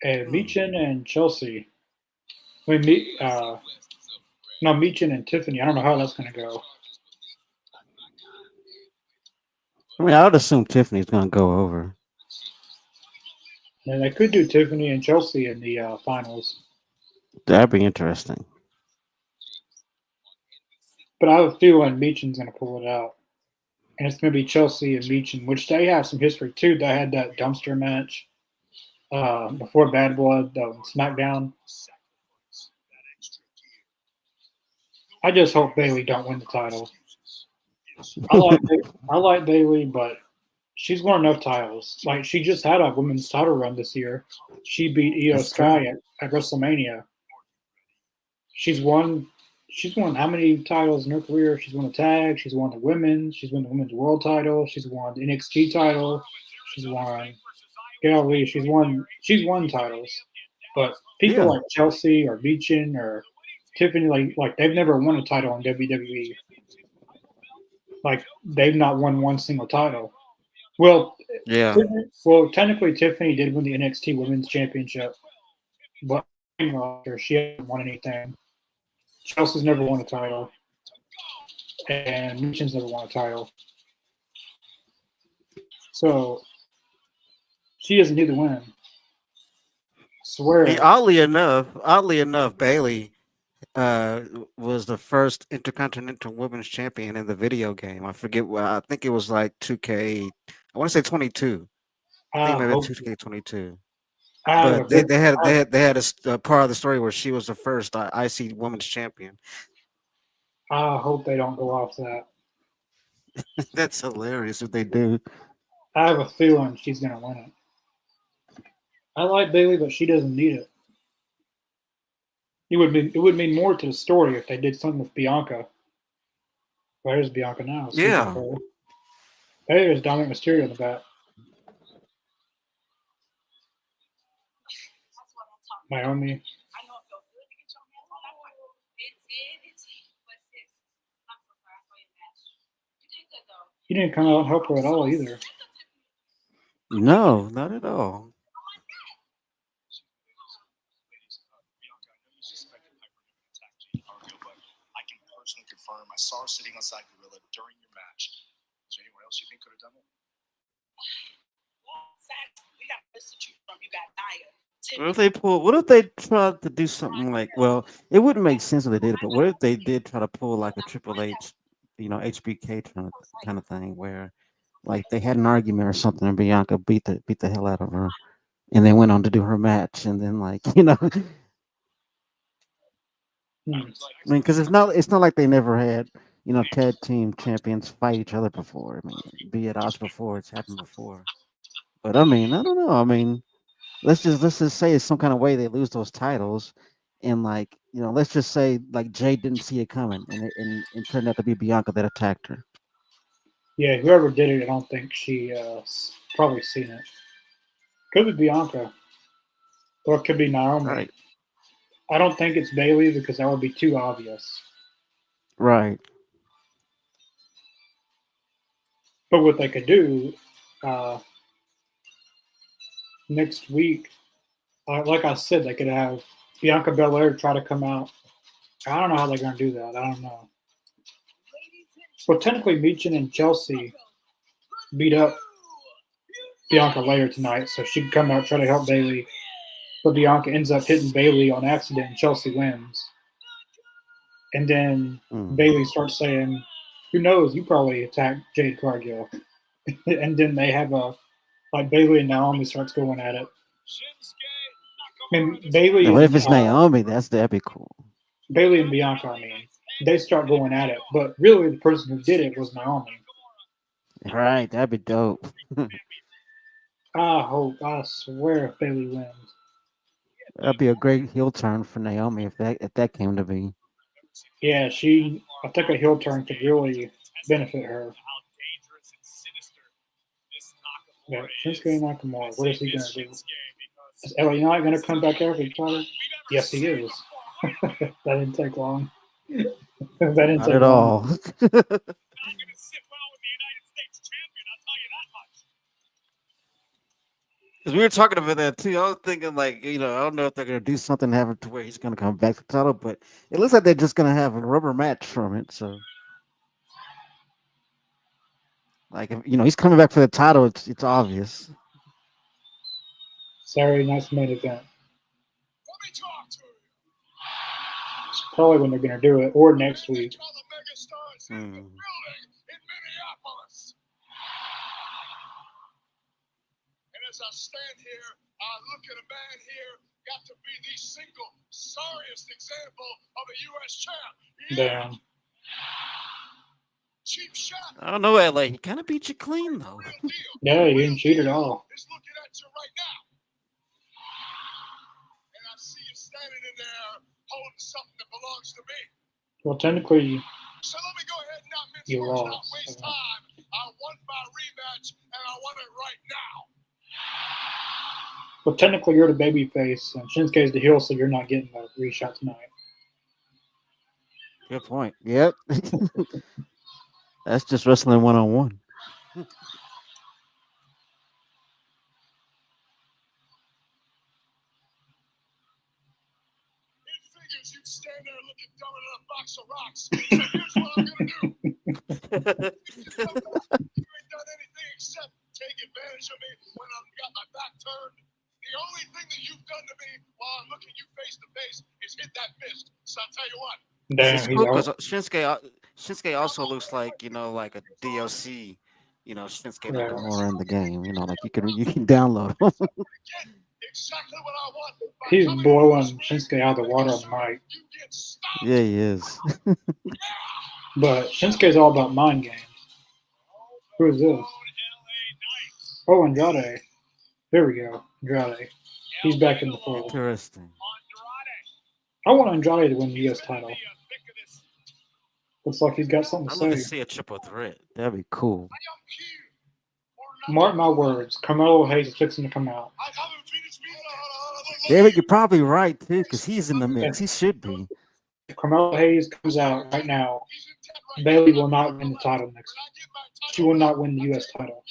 And Meechin and Chelsea. I mean, no, Meechin and Tiffany. I don't know how that's going to go. I mean, I would assume Tiffany's going to go over. And they could do Tiffany and Chelsea in the finals. That'd be interesting. But I have a feeling Meechin's going to pull it out. And it's going to be Chelsea and Meechin, which they have some history too. They had that dumpster match before Bad Blood on SmackDown. I just hope Bailey don't win the title. I like Bailey, but she's won enough titles. Like she just had a women's title run this year. She beat Io That's Sky true. at WrestleMania. She's won. She's won how many titles in her career? She's won the tag. She's won the women's. She's won the women's world title. She's won the NXT title. She's won. Golly, she's won. She's won titles. But people Yeah. like Chelsea or Meechin or Tiffany, like they've never won a title in WWE. Like they've not won one single title. Well, Yeah. technically Tiffany did win the NXT Women's Championship, but she hasn't won anything. Chelsea's never won a title, and Meechin's never won a title. So she doesn't need to win. I mean, Swear. oddly enough, Bailey was the first Intercontinental Women's Champion in the video game. I forget. I think it was like 2K. I want to say 22. I think I maybe hope 2K22. I have a But good. they had a part of the story where she was the first IC Women's Champion. I hope they don't go off that. That's hilarious if they do. I have a feeling she's gonna win it. I like Bailey, but she doesn't need it. It would mean more to the story if they did something with Bianca. Where's Bianca now? Speaking of Yeah. her, hey, there's Dominic Mysterio in the back. Naomi. He didn't come out and help her at all either. No, not at all. I can personally confirm I saw her sitting outside Gorilla during your match. Is there anyone else you think could have done it? We got a list to choose from. You got Nia. What if they pull? What if they tried to do something like? Well, it wouldn't make sense if they did it, but what if they did try to pull like a Triple H, HBK kind of thing, where like they had an argument or something, and Bianca beat the hell out of her, and then went on to do her match, and then like Hmm. I mean, because it's not like they never had tag team champions fight each other before. I mean, be at odds before, it's happened before. But I mean, I don't know. I mean, let's just say it's some kind of way they lose those titles, and like let's just say like Jay didn't see it coming, and it turned out to be Bianca that attacked her. Yeah, whoever did it, I don't think she probably seen it. Could be Bianca, or it could be Naomi. Right. I don't think it's Bailey because that would be too obvious. Right. But what they could do uh, next week, like I said, they could have Bianca Belair try to come out. I don't know how they're going to do that. I don't know. Well, technically, Meechin and Chelsea beat up Bianca later tonight, so she can come out try to help Bailey. But Bianca ends up hitting Bailey on accident, and Chelsea wins. And then Bailey starts saying, "Who knows? You probably attacked Jade Cargill." And then they have like Bailey and Naomi starts going at it. I mean, Now, what if it's Naomi? That'd be cool. Bailey and Bianca. I mean, they start going at it, but really the person who did it was Naomi. Right. That'd be dope. I swear, if Bailey wins. That'd be a great heel turn for Naomi if that came to be. Yeah, I think a heel turn could really benefit her. Yeah, Shinsuke Nakamura, what is he going to do? Is LA Knight going to come back after the title? Yes, he is. That didn't take long. That didn't Not take at long. all. Because we were talking about that too. I was thinking, like, I don't know if they're gonna do something have it to where he's gonna come back to the title, but it looks like they're just gonna have a rubber match from it. So, like, if he's coming back for the title, it's obvious. Saturday night's main event. It's probably when they're going to do it, or next week. Hmm. As I stand here, I look at a man here, got to be the single sorriest example of a U.S. champ. Damn. Cheap shot. I don't know, LA. He kind of beat you clean though. Yeah, he didn't cheat at all. Is looking at you right now. And I see you standing in there holding something that belongs to me. Well, technically, so let me go ahead and not mince you words, lost. not waste time. I want my rematch, and I want it right now. Well, technically, you're the baby face, and Shinsuke's the heel, so you're not getting the reshot tonight. Good point. Yep. That's just wrestling 1-on-1. You stand there looking dumb in a box of rocks. So here's what I'm gonna do. You ain't done anything except take advantage of me when I've got my back turned. The only thing that you've done to me while I'm looking you face to face is hit that fist. So I'll tell you what. Damn, It's cool because Shinsuke also looks like like a DLC. Shinsuke like more in the game. Like you can download him. Exactly what I want. He's blowing Shinsuke out of the water on the mic. Yeah, he is. But Shinsuke's all about mind games. Who is this? Oh, Andrade. There we go. Andrade. He's back in the fold. Interesting. I want Andrade to win the U.S. title. Looks like he's got something to I'd love to say. see a triple threat. That'd be cool. Mark my words, Carmelo Hayes is fixing to come out. David, you're probably right too, because he's in the mix. If, He should be. if Carmelo Hayes comes out right now, Bailey will not win the title next. She will not win the U.S. title.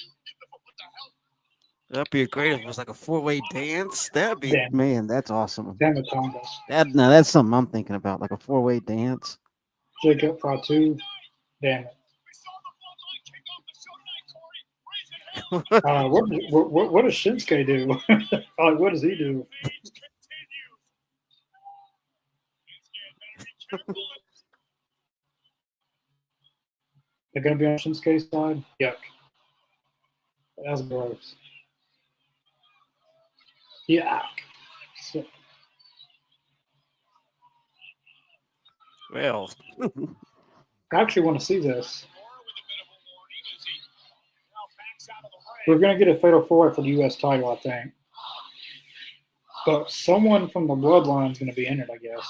That'd be great if it was like a four-way dance. That'd be Damn, man, that's awesome. damn it, Tonga. That's something I'm thinking about, like a four-way dance. Jacob Fatu. Damn it. What does Shinsuke do? Like, what does he do? They're gonna be on Shinsuke's side. Yuck. That's gross. Yuck. So, Well, I actually want to see this. We're gonna get a fatal four for the U.S. title, I think. But someone from the bloodline is gonna be in it, I guess.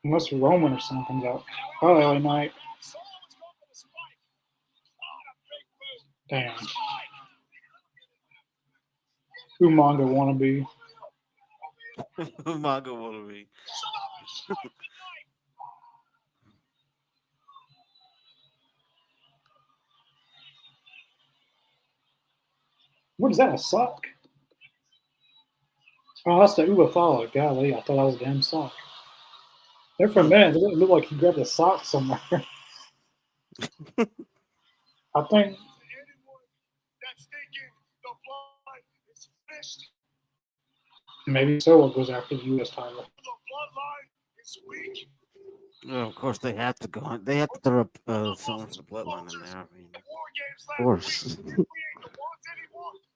Unless Roman or something comes out. Oh, LA Knight. Damn. Umaga wannabe. Maga wanna be. What is that, a sock? Oh, that's the Uba follow. Golly, I thought that was a damn sock. There for a minute, it looked like he grabbed a sock somewhere. I think. Maybe Solo goes after the U.S. title. Well, of course, they have to go on. They have to throw up someone from the bloodline in there. I mean, of course.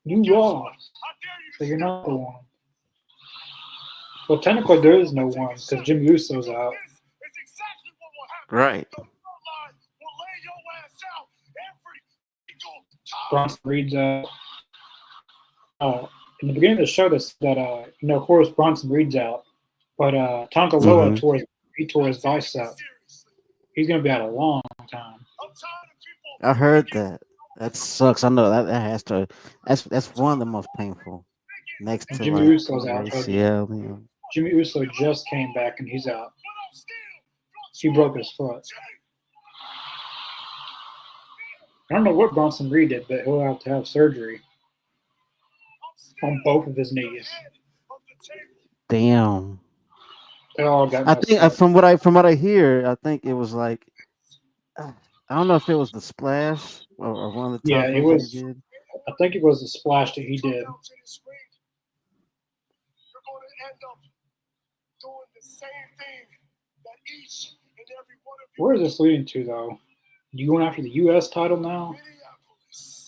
You lost, so you're not the one. Well, technically, there is no one because Jimmy Uso's out. Right. Bronson Reed's out. In the beginning of the show, this that of course Bronson Reed's out, but Tonka Loa tore his bicep. He's gonna be out a long time. I heard that. That sucks. I know that has to. That's one of the most painful. Next And to Jimmy like Uso's out. ACL. You know. Jimmy Uso just came back and he's out. He broke his foot. I don't know what Bronson Reed did, but he'll have to have surgery on both of his knees. Damn. They all got. I think from what I hear, I think it was like I don't know if it was the splash or one of the Yeah, tough it ones was. that he did. I think it was the splash that he did. Where is this leading to, though? You going after the U.S. title now?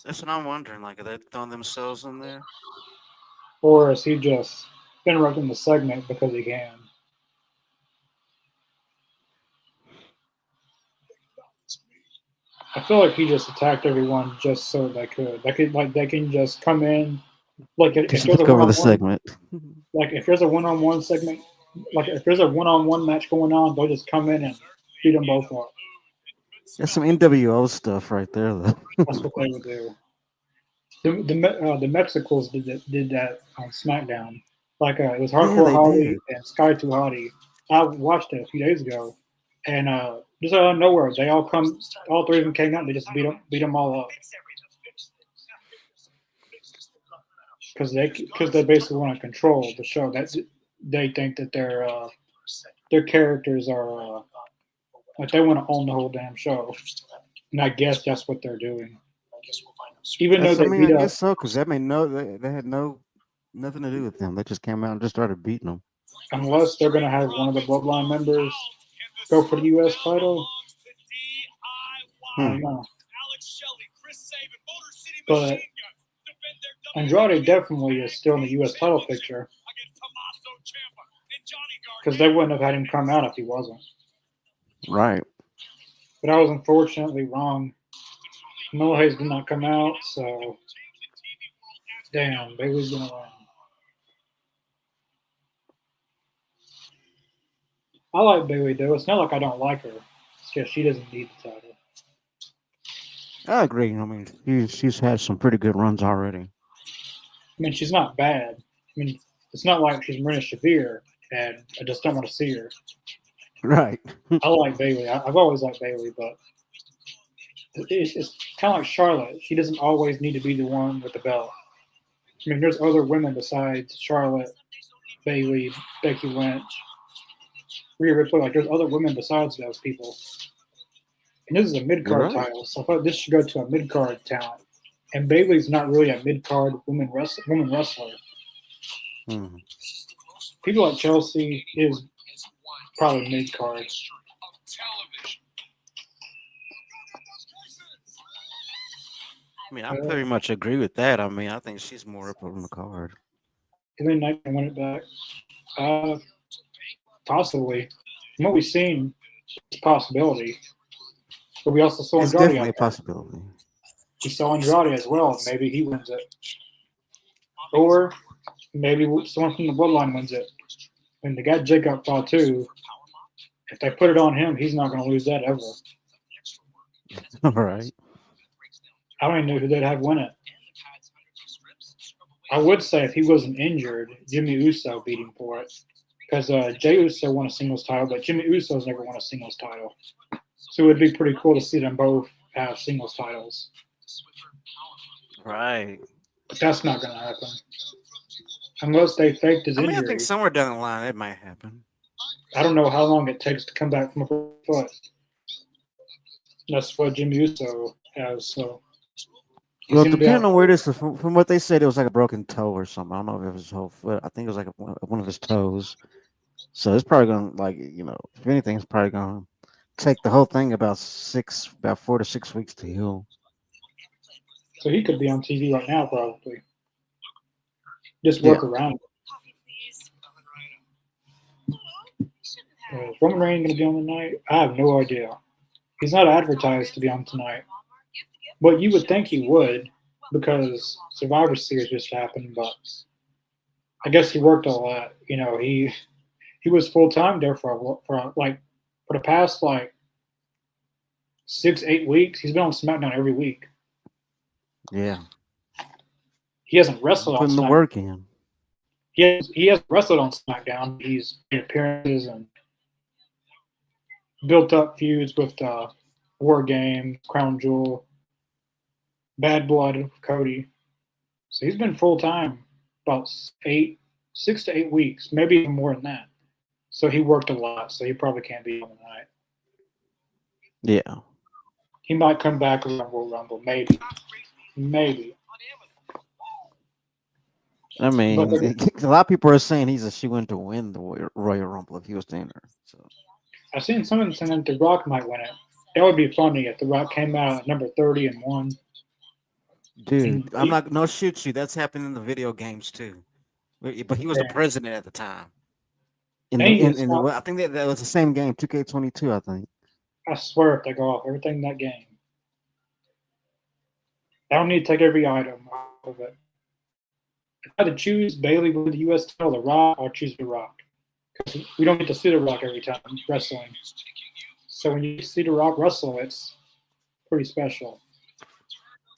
That's what I'm wondering. Like, are they throwing themselves in there? Or is he just interrupting the segment because he can? I feel like he just attacked everyone just so they could. They can just come in. Like if Just there's a took over the one-on-one, segment. like if there's a one-on-one segment, like if there's a one-on-one match going on, they'll just come in and beat them both up. That's some NWO stuff right there, though. That's what they would do. The Mexicals did that on SmackDown. Like it was Yeah, Hardcore they Holly did. and Sky Too Hottie. I watched it a few days ago, and just out of nowhere, all three of them came out and they just beat them all up because they basically want to control the show. That they think that their characters are like they want to own the whole damn show, and I guess that's what they're doing. Even though I they mean, I beat up. guess so, because they had nothing to do with them. They just came out and just started beating them. Unless they're going to have one of the Bloodline members go for the U.S. title. I don't know. But Andrade definitely is still in the U.S. title picture because they wouldn't have had him come out if he wasn't. Right. But I was unfortunately wrong. Noah Hayes did not come out, so Damn, Bailey's gonna win. I like Bailey though. It's not like I don't like her. It's just she doesn't need the title. I agree. I mean, she's had some pretty good runs already. I mean, she's not bad. I mean, it's not like she's Marina Shafir, and I just don't want to see her. Right. I like Bailey. I've always liked Bailey, but it's kind of like Charlotte. She doesn't always need to be the one with the belt. I mean, there's other women besides Charlotte, Bailey, Becky Lynch, Rhea Ripley. Like, there's other women besides those people. And this is a mid You're card right. title, so I thought this should go to a mid card talent. And Bailey's not really a mid card woman wrestler. Hmm. People like Chelsea is probably mid card. I mean, I pretty much agree with that. I mean, I think she's more up on the card. LA Knight can win it back. Uh, Possibly. From what we've seen, it's a possibility. But we also saw It's Andrade definitely out a there. possibility. We saw Andrade as well. Maybe he wins it. Or maybe someone from the Bloodline wins it. And the guy Jacob Fatu, if they put it on him, he's not going to lose that ever. All right. I don't even know who they'd have win it. I would say if he wasn't injured, Jimmy Uso beat him for it. Because Jey Uso won a singles title, but Jimmy Uso's never won a singles title. So it would be pretty cool to see them both have singles titles. Right. But that's not going to happen. Unless they faked his I mean, I injury. think somewhere down the line it might happen. I don't know how long it takes to come back from a broken foot. That's what Jimmy Uso has. So he's Well, going to be out. depending on where it is, from what they said, it was like a broken toe or something. I don't know if it was his whole foot. I think it was like one of his toes. So it's probably gonna, like, if anything, it's probably gonna take the whole thing about 4 to 6 weeks to heal. So he could be on TV right now, probably. Just Yeah. work around it. Is Roman Reigns going to be on tonight? I have no idea. He's not advertised to be on tonight. But you would think he would because Survivor Series just happened. But I guess he worked a lot. He was full time there for the past 6-8 weeks. He's been on SmackDown every week. Yeah. He hasn't wrestled on Putting the SmackDown. work in. He hasn't wrestled on SmackDown. He's made appearances and built up feuds with War Game, Crown Jewel, Bad Blood, Cody. So he's been full time about 6 to 8 weeks, maybe even more than that. So he worked a lot. So he probably can't be on tonight. Yeah. He might come back around Royal Rumble, maybe. I mean, But a lot of people are saying he's a shoe-in to win the Royal Rumble if he was in there. So I've seen someone saying that The Rock might win it. That would be funny if The Rock came out at number 30 and won. dude, I'm not no shoot you. That's happened in the video games too. But he was the president at the time. I think that was the same game, 2K22, I think. I swear if they go off everything in that game. I don't need to take every item off of it. If I had to choose Bailey with the U.S. title, The Rock, I'll choose The Rock. Because we don't get to see The Rock every time wrestling. So when you see The Rock wrestle, it's pretty special.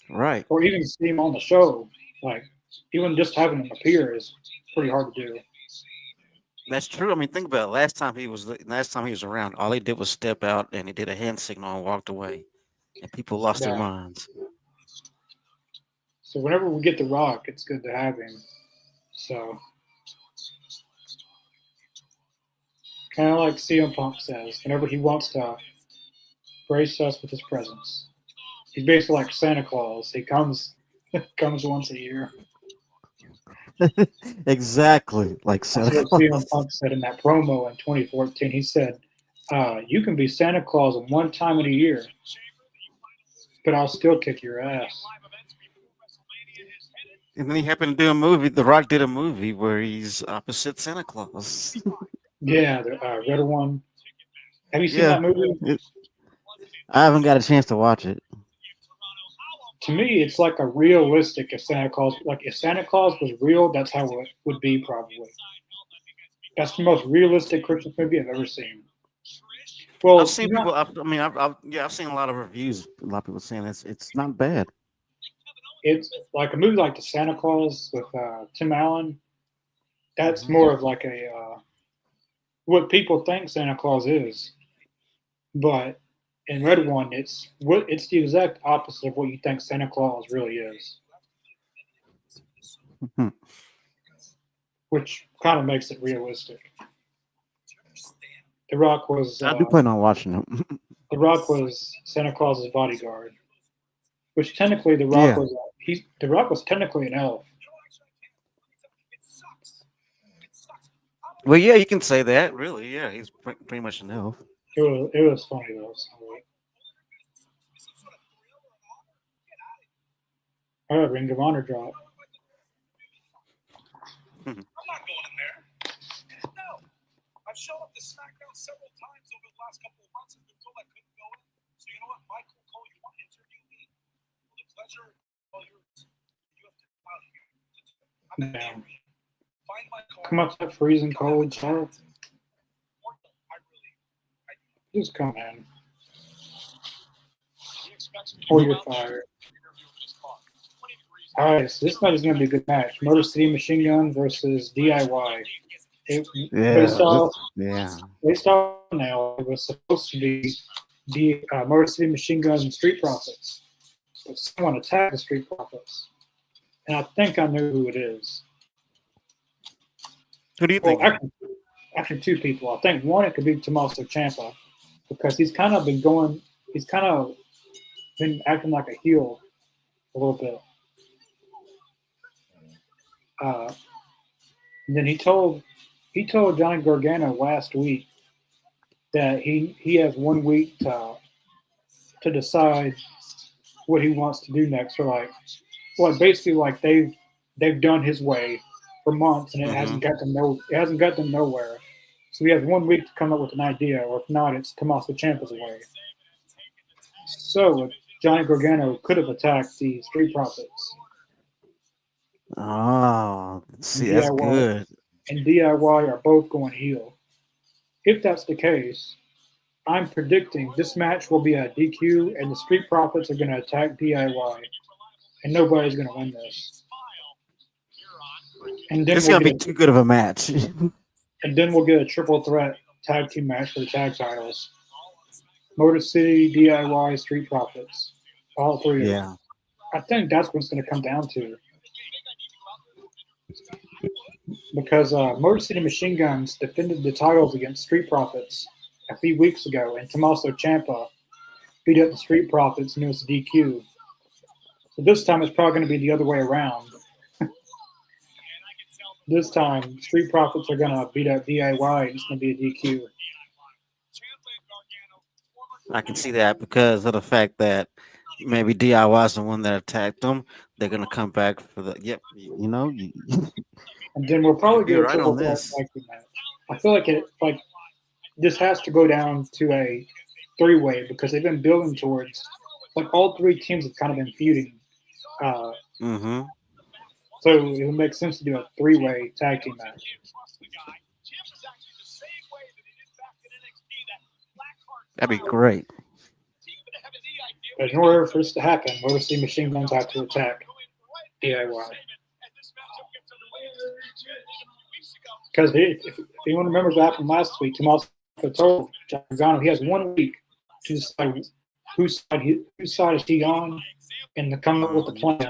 Right. Or even see him on the show. Like, even just having him appear is pretty hard to do. That's true. I mean, think about it. Last time he was around, all he did was step out and he did a hand signal and walked away, and people lost their minds. So whenever we get The Rock, it's good to have him. So kind of like CM Punk says, whenever he wants to grace us with his presence, he's basically like Santa Claus. He comes once a year. Exactly, like Santa That's Claus. what CM Punk said in that promo in 2014. He said, "You can be Santa Claus one time in a year, but I'll still kick your ass." And then he happened to do a movie. The Rock did a movie where he's opposite Santa Claus. Yeah, the red one. Have you seen that movie? I haven't got a chance to watch it. To me, it's like a realistic if Santa Claus. Like if Santa Claus was real, that's how it would be probably. That's the most realistic Christmas movie I've ever seen. I've Well, seen people. I mean, I've seen a lot of reviews. A lot of people saying it's not bad. it's like a movie like the Santa Claus with Tim Allen. That's Hmm. more of like a what people think Santa Claus is, but in Red One, it's the exact opposite of what you think Santa Claus really is, which kind of makes it realistic. The Rock was I do plan on watching them. The Rock was Santa Claus's bodyguard, which technically Yeah. The Rock was technically an elf. Well, yeah, you can say that. Really, yeah, he's pretty much an elf. It was funny though. So, all right, Ring of Honor drop. Mhm. I'm not going in there. No. I've shown up to SmackDown several times over the last couple of months and been told I couldn't go in. So you know what, Michael Cole, you want to interview me? Well, the pleasure is all yours. You have to come out here. I'm in Damn. there. Find my car. Come up to that freezing cold, Charles. I really. Just come in, He expects me to or go you're out there fired. and interview in his car. 20 degrees. All right, so this match is going to be a good match. Motor City Machine Gun versus DIY. Based Yeah, off yeah. based off now, it was supposed to be the Motor City Machine Guns and Street Profits, but someone attacked the Street Profits, and I think I know who it is. Who do you Well, think? actually, two people. I think one it could be Tommaso Ciampa because he's kind of been acting like a heel a little bit. Uh, and then he told Johnny Gargano last week that he has 1 week to decide what he wants to do next. Or like, well, basically like they've done his way for months and it Hmm. hasn't got them nowhere. So he has 1 week to come up with an idea, or if not, it's Tommaso Ciampa's way. So Johnny Gargano could have attacked the Street Profits. Oh, And see, that's DIY good. and DIY are both going heel. If that's the case, I'm predicting this match will be a DQ, and the Street Profits are going to attack DIY, and nobody's going to win this. And then It's we'll gonna get be a, too good of a match. and then we'll get a triple threat tag team match for the tag titles. Motor City, DIY, Street Profits, all three of them. Yeah. I think that's what it's going to come down to because Motor City Machine Guns defended the titles against Street Profits a few weeks ago, and Tommaso Ciampa beat up the Street Profits and it was a DQ. So this time it's probably going to be the other way around. This time, Street Profits are going to beat up DIY and it's going to be a DQ. I can see that because of the fact that maybe DIY is the one that attacked them. They're gonna come back for the. Yep, And then we'll probably get you're a right triple on threat this. tag team match. I feel like this has to go down to a three-way because they've been building towards like all three teams have kind of been feuding. Uh, Hmm. so it would make sense to do a three-way tag team match. That'd be great. But in order for this to happen, Motor City Machine Guns have to attack DIY. Because if anyone remembers what happened last week, Tommaso told John Gargano he has 1 week to decide whose side is he on and to come up with a plan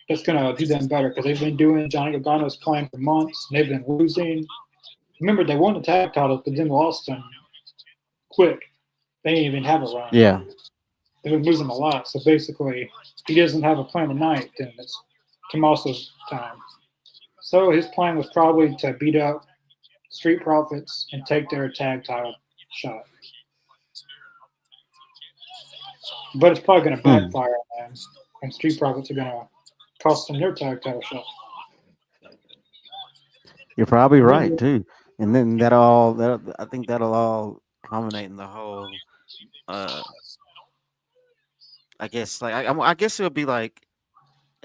that's going to do them better because they've been doing Johnny Gargano's plan for months and they've been losing. Remember, they won the tag titles but then lost them quick. They didn't even have a run. Yeah. They've been losing a lot. So basically, he doesn't have a plan tonight, then it's Tommaso's time. So his plan was probably to beat up Street Profits and take their tag title shot. But it's probably going to Hmm. backfire on them, and Street Profits are going to cost them their tag title shot. You're probably And then, right too. And then I think that'll all culminate in the whole uh I guess like I guess it would be like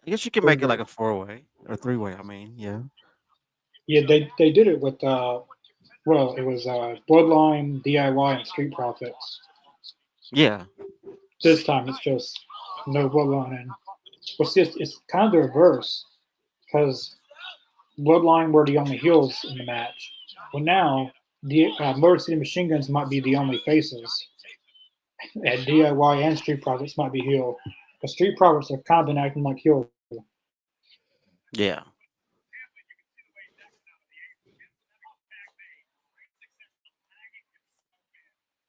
I guess you can make it like Three-way. a 4-way or 3-way. I mean, yeah, Yeah, they did it with well, it was Bloodline, DIY, and Street Profits. yeah. This time it's just no Bloodline, and well, see, it's kind of the reverse because Bloodline were the only heels in the match. Well, now the Motor City Machine Guns might be the only faces, and DIY and Street Profits might be heel. The Street Profits have kind of been acting like heels. Yeah.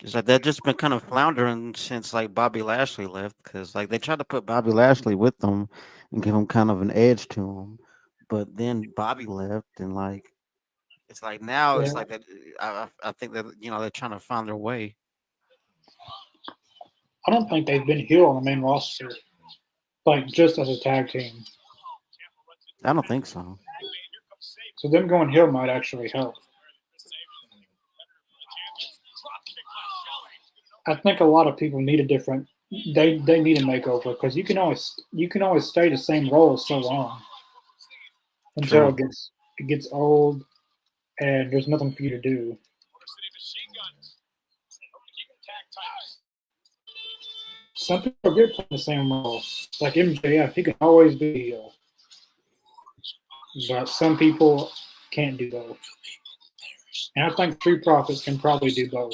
It's like they've just been kind of floundering since like Bobby Lashley left because like they tried to put Bobby Lashley with them and give him kind of an edge to him, but then Bobby left and like it's like now Yeah, it's like that. I think that they're trying to find their way. I don't think they've been heel on the main roster, like just as a tag team. I don't think so. So them going heel might actually help. I think a lot of people need a different. They need a makeover because you can always stay the same role so long until True. it gets old and there's nothing for you to do. Some people are good playing the same role, like MJF. He can always be a heel, but some people can't do both. And I think Street Profits can probably do both.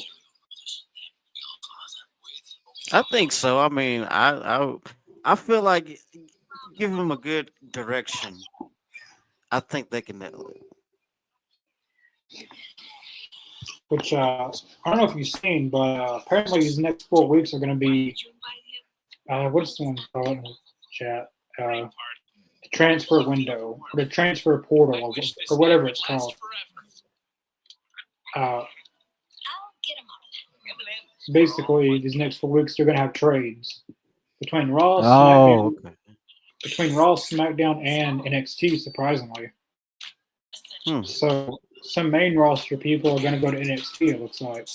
I think so. I mean, I feel like give them a good direction. I think they can nail it. Which I don't know if you've seen, but apparently these next 4 weeks are going to be what's the one called in the chat? The transfer window or the transfer portal or whatever it's called. Uh, Basically, these next 4 weeks they're going to have trades between Raw, Oh, SmackDown, okay. and NXT. Surprisingly, Hmm. so some main roster people are going to go to NXT. It looks like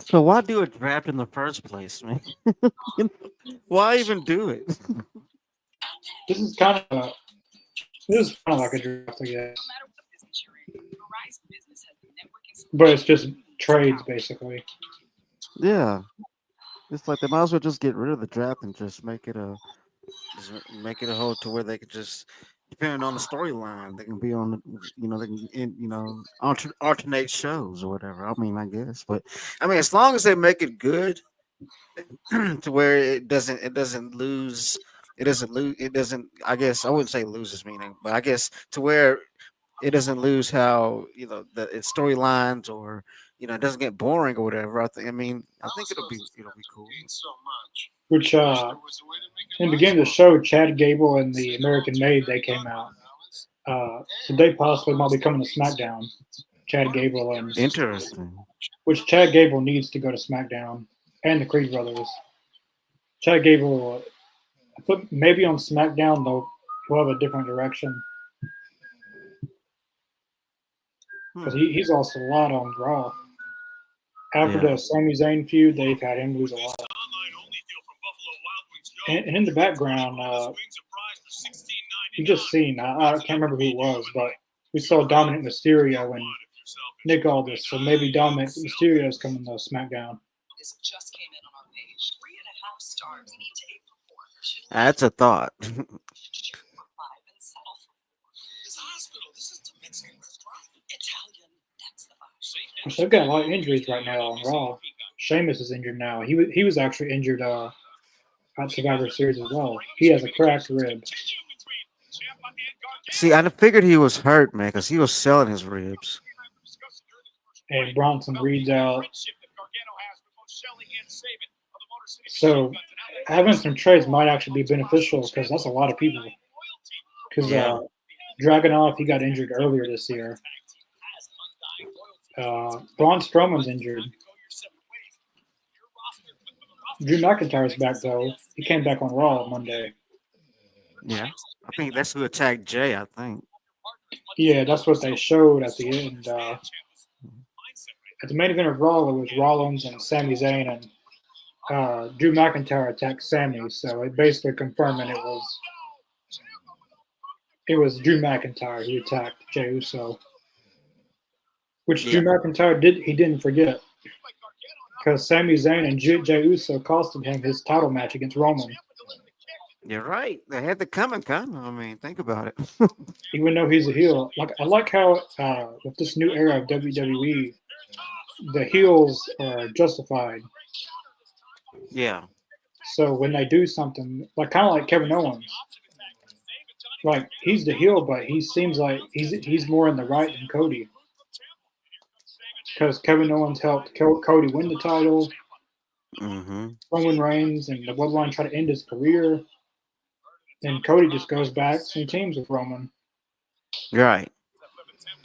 So why do a draft in the first place, man? Why even do it? this is kind of this is kind of like a draft, I guess, but it's just trades basically. Yeah, it's like they might as well just get rid of the draft and just make it a whole to where they could just depending on the storyline they can be on they can alternate shows or whatever. I mean, I guess, but I mean, as long as they make it good to where it doesn't I guess I wouldn't say loses meaning, but I guess to where it doesn't lose how the its storylines or it doesn't get boring or whatever. I think it'll be cool. Which in the beginning of the show, Chad Gable and the American Maid they came out. So they possibly might be coming to SmackDown. Chad Gable and Interesting. which Chad Gable needs to go to SmackDown and the Creed brothers. Chad Gable, I thought maybe on SmackDown they'll have a different direction because Hmm. he's lost a lot on Raw. After Yeah. the Sami Zayn feud, they've had him lose a lot. And in the background, you just seen, I can't remember who it was, but we saw Dominic Mysterio and Nick Aldis. So maybe Dominic Mysterio is coming to SmackDown. This just came in on our page. 3.5 stars. We need to aim for 4. That's a thought. Shoot for 5 and settle for 4. This hospital. This is a Mexican restaurant. Italian. That's the vibe. So they've got a lot of injuries right now on Raw. Sheamus is injured now. He was actually injured at Survivor Series as well. He has a cracked rib. See, I figured he was hurt, man, because he was selling his ribs. And Bronson Reed's out. So having some trades might actually be beneficial because that's a lot of people. Because Yeah. Dragunov, he got injured earlier this year. Braun Strowman's injured. Drew McIntyre's back though. He came back on Raw Monday. Yeah. I think that's who attacked Jay, I think. Yeah, that's what they showed at the end. At the main event of Raw, it was Rollins and Sami Zayn, and Drew McIntyre attacked Sammy, so it basically confirming it was Drew McIntyre who attacked Jey Uso, which Drew Yeah, McIntyre didn't forget because Sami Zayn and Jey Uso costed him his title match against Roman, you're right. They had the coming, kind of. I mean, think about it. even though he's a heel. Like I like how with this new era of WWE, the heels are justified. Yeah. So when they do something, like kind of like Kevin Owens, like he's the heel, but he seems like he's more in the right than Cody because Kevin Owens helped Cody win the title. Mm-hmm. Roman Reigns and the Bloodline try to end his career, and Cody just goes back and teams with Roman. You're right.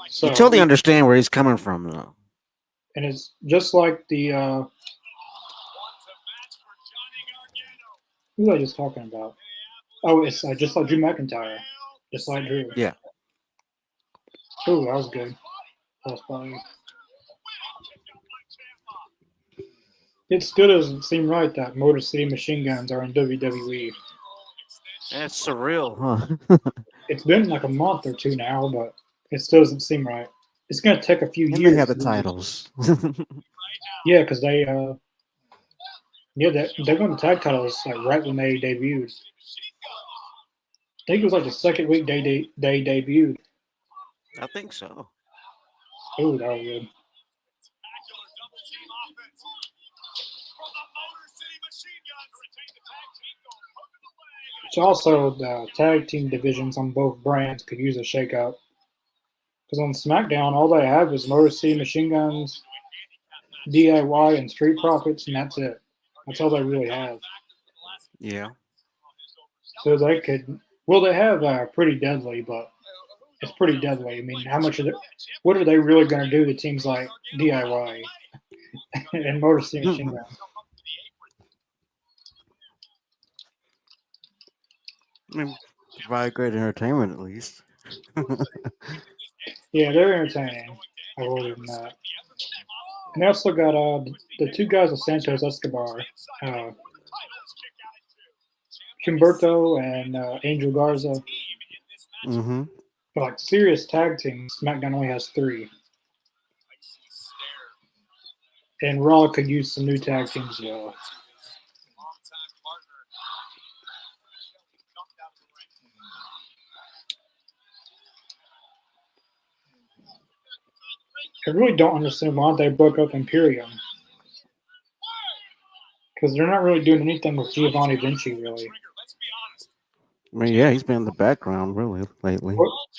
You So totally understand where he's coming from, though. and it's just like the who was I just talking about? Oh, it's just like Drew McIntyre, just like Drew. Yeah. Ooh, that was good. That was funny. It still doesn't seem right that Motor City Machine Guns are in WWE. That's surreal, huh? It's been like a month or two now, but it still doesn't seem right. It's gonna take a few And they years. have the titles. Yeah, because they won the tag titles like right when they debuted. I think it was like the second week they debuted. I think so. Ooh, that was good. Which also the tag team divisions on both brands could use a shakeup. Because on SmackDown, all they had was Motor City Machine Guns, DIY, and Street Profits, and that's it. That's all they really have. Yeah. So they could, well, they have Pretty Deadly, but it's pretty deadly. I mean, how much of it? What are they really going to do to teams like DIY and Motor City Machine Guns? I mean, provide great entertainment at least. Yeah, they're entertaining. I will give them that. And they also got the two guys with Santos Escobar, uh, Humberto and Angel Garza. Mm-hmm. But like serious tag teams, SmackDown only has three. And Raw could use some new tag teams as well. I really don't understand why they broke up Imperium. Because they're not really doing anything with Giovanni Vinci, really. I mean, yeah, he's been in the background really lately.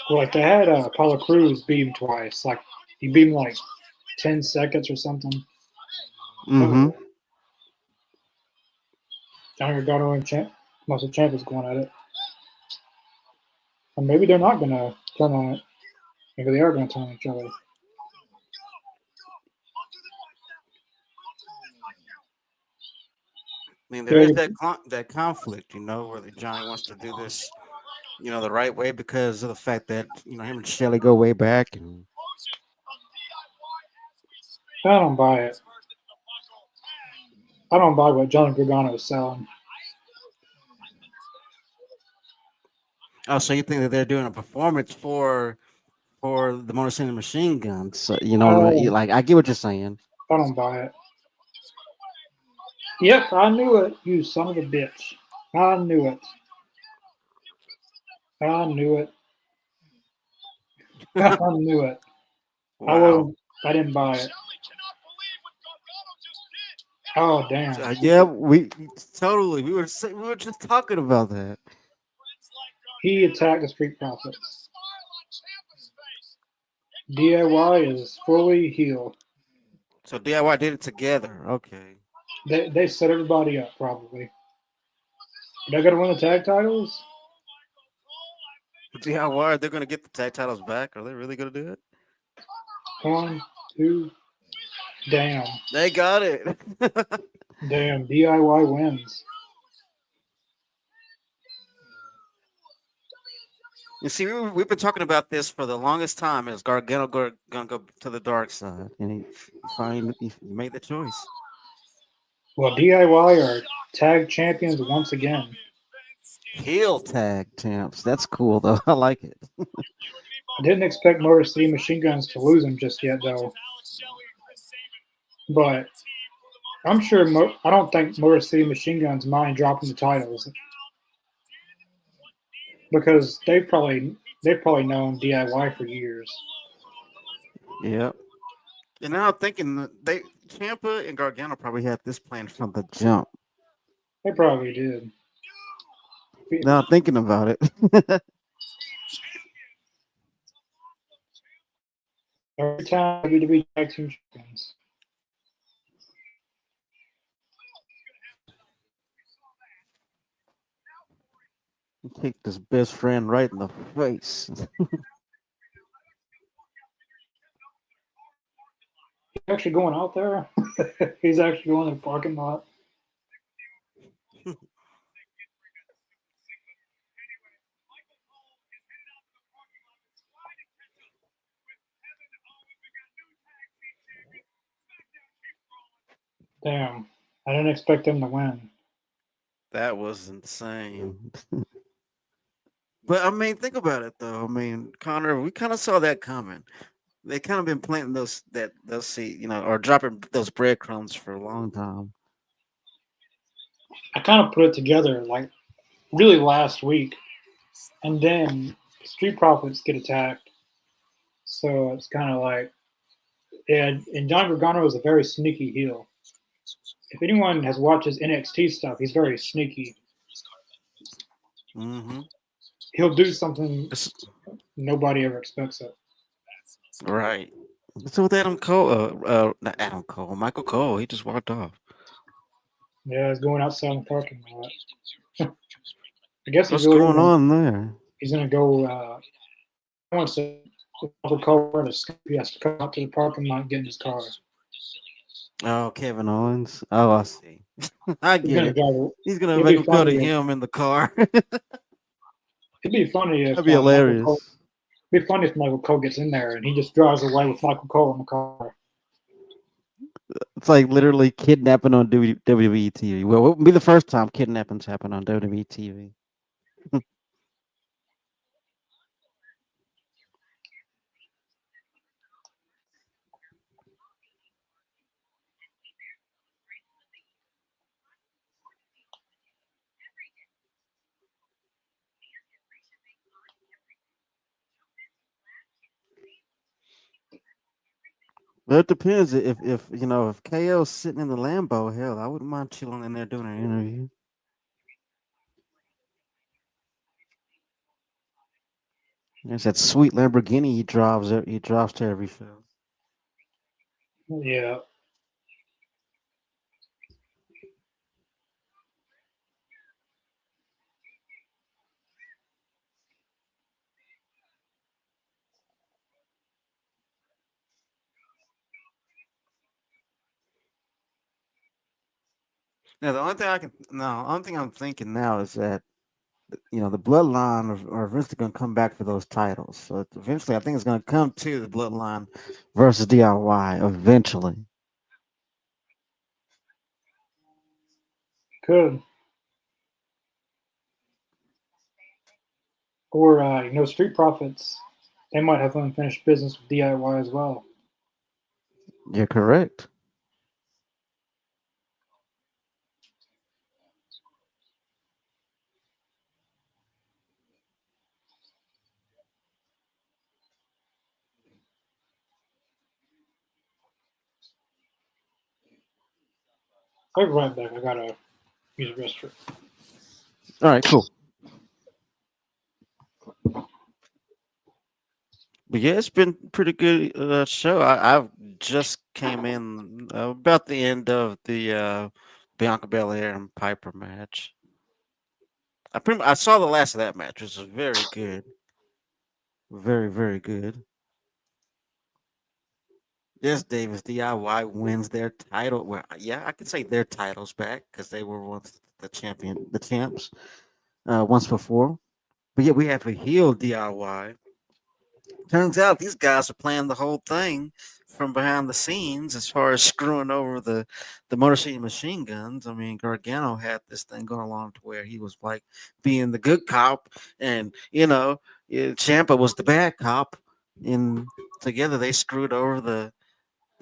Like they had Apollo Cruz beat him twice. Like he beat him like 10 seconds or something. Mm-hmm. Johnny Gargano and Muscle Champ is going at it. Or maybe they're not going to turn on it. Maybe they are going to turn on each other. I mean, there is that conflict, where the Johnny wants to do this, the right way because of the fact that him and Shelly go way back, and I don't buy it. I don't buy what Johnny Gargano is selling. oh, so you think that they're doing a performance for the Motor City Machine Guns? So, Oh, like I get what you're saying. I don't buy it. Yep, I knew it, you son of a bitch. I knew it. I knew it. I knew it. Wow. I didn't buy it. Oh damn. Yeah, we were just talking about that. He attacked the Street Profits. DIY is fully healed. So DIY did it together. Okay. They set everybody up probably. They're gonna win the tag titles? DIY, they're gonna get the tag titles back. Are they really gonna do it? 1, 2, damn. They got it. Damn, DIY wins. You see, we've been talking about this for the longest time. Is Gargano gonna go to the dark side? And he finally he made the choice. Well, DIY are tag champions once again. Heel tag champs. That's cool though. I like it. I didn't expect Motor City Machine Guns to lose them just yet, though. But I'm sure. I don't think Motor City Machine Guns mind dropping the titles because they've probably known DIY for years. Yep. And now I'm thinking that they Champa and Gargano probably had this plan from the jump. They probably did. Now thinking about it. Every time WWE tag team champions. Kicked his best friend right in the face. He's actually going out there. He's actually going in the parking lot. Damn, I didn't expect him to win. That was insane. But I mean, think about it though. I mean, Connor, we kind of saw that coming. They kind of been planting those seed, or dropping those breadcrumbs for a long time. I kind of put it together like really last week, and then Street Profits get attacked. So it's kind of like, yeah, and John Gargano is a very sneaky heel. If anyone has watched his NXT stuff, he's very sneaky. Mm-hmm. He'll do something nobody ever expects it. Right. So with Adam Cole, not Adam Cole, Michael Cole, he just walked off. Yeah, he's going outside in the parking lot. I guess What's going on there? He's gonna go. I want to say Michael Cole or he has to come out to the parking lot and get in his car. Oh, Kevin Owens. Oh, I see. I He's get gonna it. drive. He's gonna make him go to him in the car. It'd be funny if That'd be hilarious. It'd be funny if Michael Cole gets in there and he just drives away with Michael Cole in the car. It's like literally kidnapping on WWE TV. Well, it wouldn't be the first time kidnappings happen on WWE TV. Well, it depends. If KO's sitting in the Lambo, hell, I wouldn't mind chilling in there doing an interview. There's that sweet Lamborghini he drives. He drives to every show. Yeah. Now, the only thing I'm thinking now is that the bloodline are eventually going to come back for those titles. So eventually, I think it's going to come to the bloodline versus DIY eventually. Could. Or Street Profits, they might have unfinished business with DIY as well. You're correct. I'll be right back. I gotta use the restroom. All right, cool. But yeah, it's been pretty good show. I just came in about the end of the Bianca Belair and Piper match. I saw the last of that match, which was very good, very very good. Yes, Davis DIY wins their title. Well, yeah, I could say their titles back because they were once the champs once before. But yeah, we have a heel DIY. Turns out these guys are playing the whole thing from behind the scenes as far as screwing over the Motor City Machine Guns. I mean, Gargano had this thing going along to where he was like being the good cop, and Ciampa was the bad cop, and together they screwed over the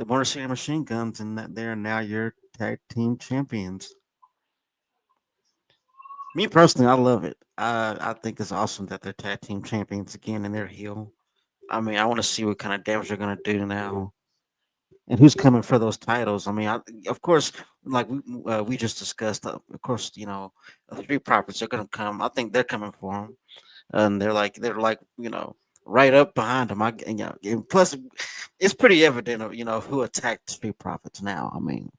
Motor City Machine Guns, and that they're now your tag team champions. Me personally, I love it. I think it's awesome that they're tag team champions again and they're heel. I mean, I want to see what kind of damage they're gonna do now, and who's coming for those titles. I mean, of course, like we just discussed, of course, the Street Profits are gonna come. I think they're coming for them, and they're like right up behind them. And plus, it's pretty evident of who attacked the Street Profits now. I mean,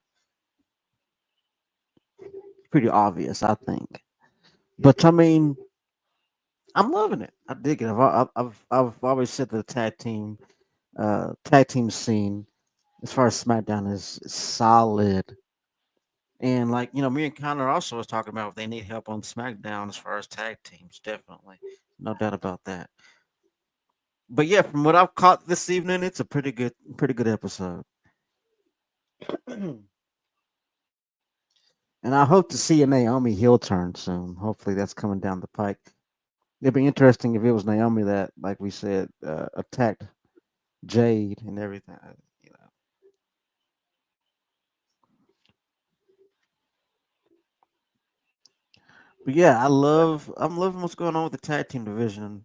pretty obvious, I think. But I mean, I'm loving it. I dig it. I've always said the tag team scene as far as SmackDown is solid. And like, me and Connor also was talking about if they need help on SmackDown as far as tag teams, definitely. No doubt about that. But yeah, from what I've caught this evening, it's a pretty good episode. And I hope to see a Naomi heel turn soon. Hopefully that's coming down the pike. It'd be interesting if it was Naomi that, like we said, attacked Jade and everything. You know. But yeah, I'm loving what's going on with the tag team division.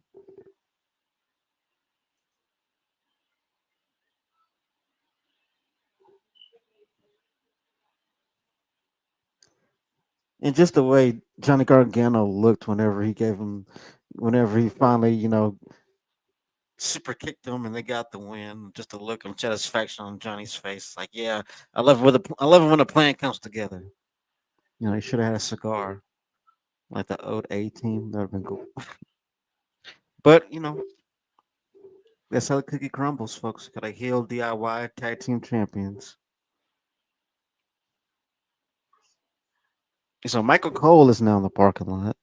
And just the way Johnny Gargano looked whenever he finally, super kicked him and they got the win. Just the look of satisfaction on Johnny's face. Like, yeah, I love it when a plan comes together. He should have had a cigar like the old A team. That would have been cool. But that's how the cookie crumbles, folks. Got a heel DIY tag team champions. So Michael Cole is now in the parking lot.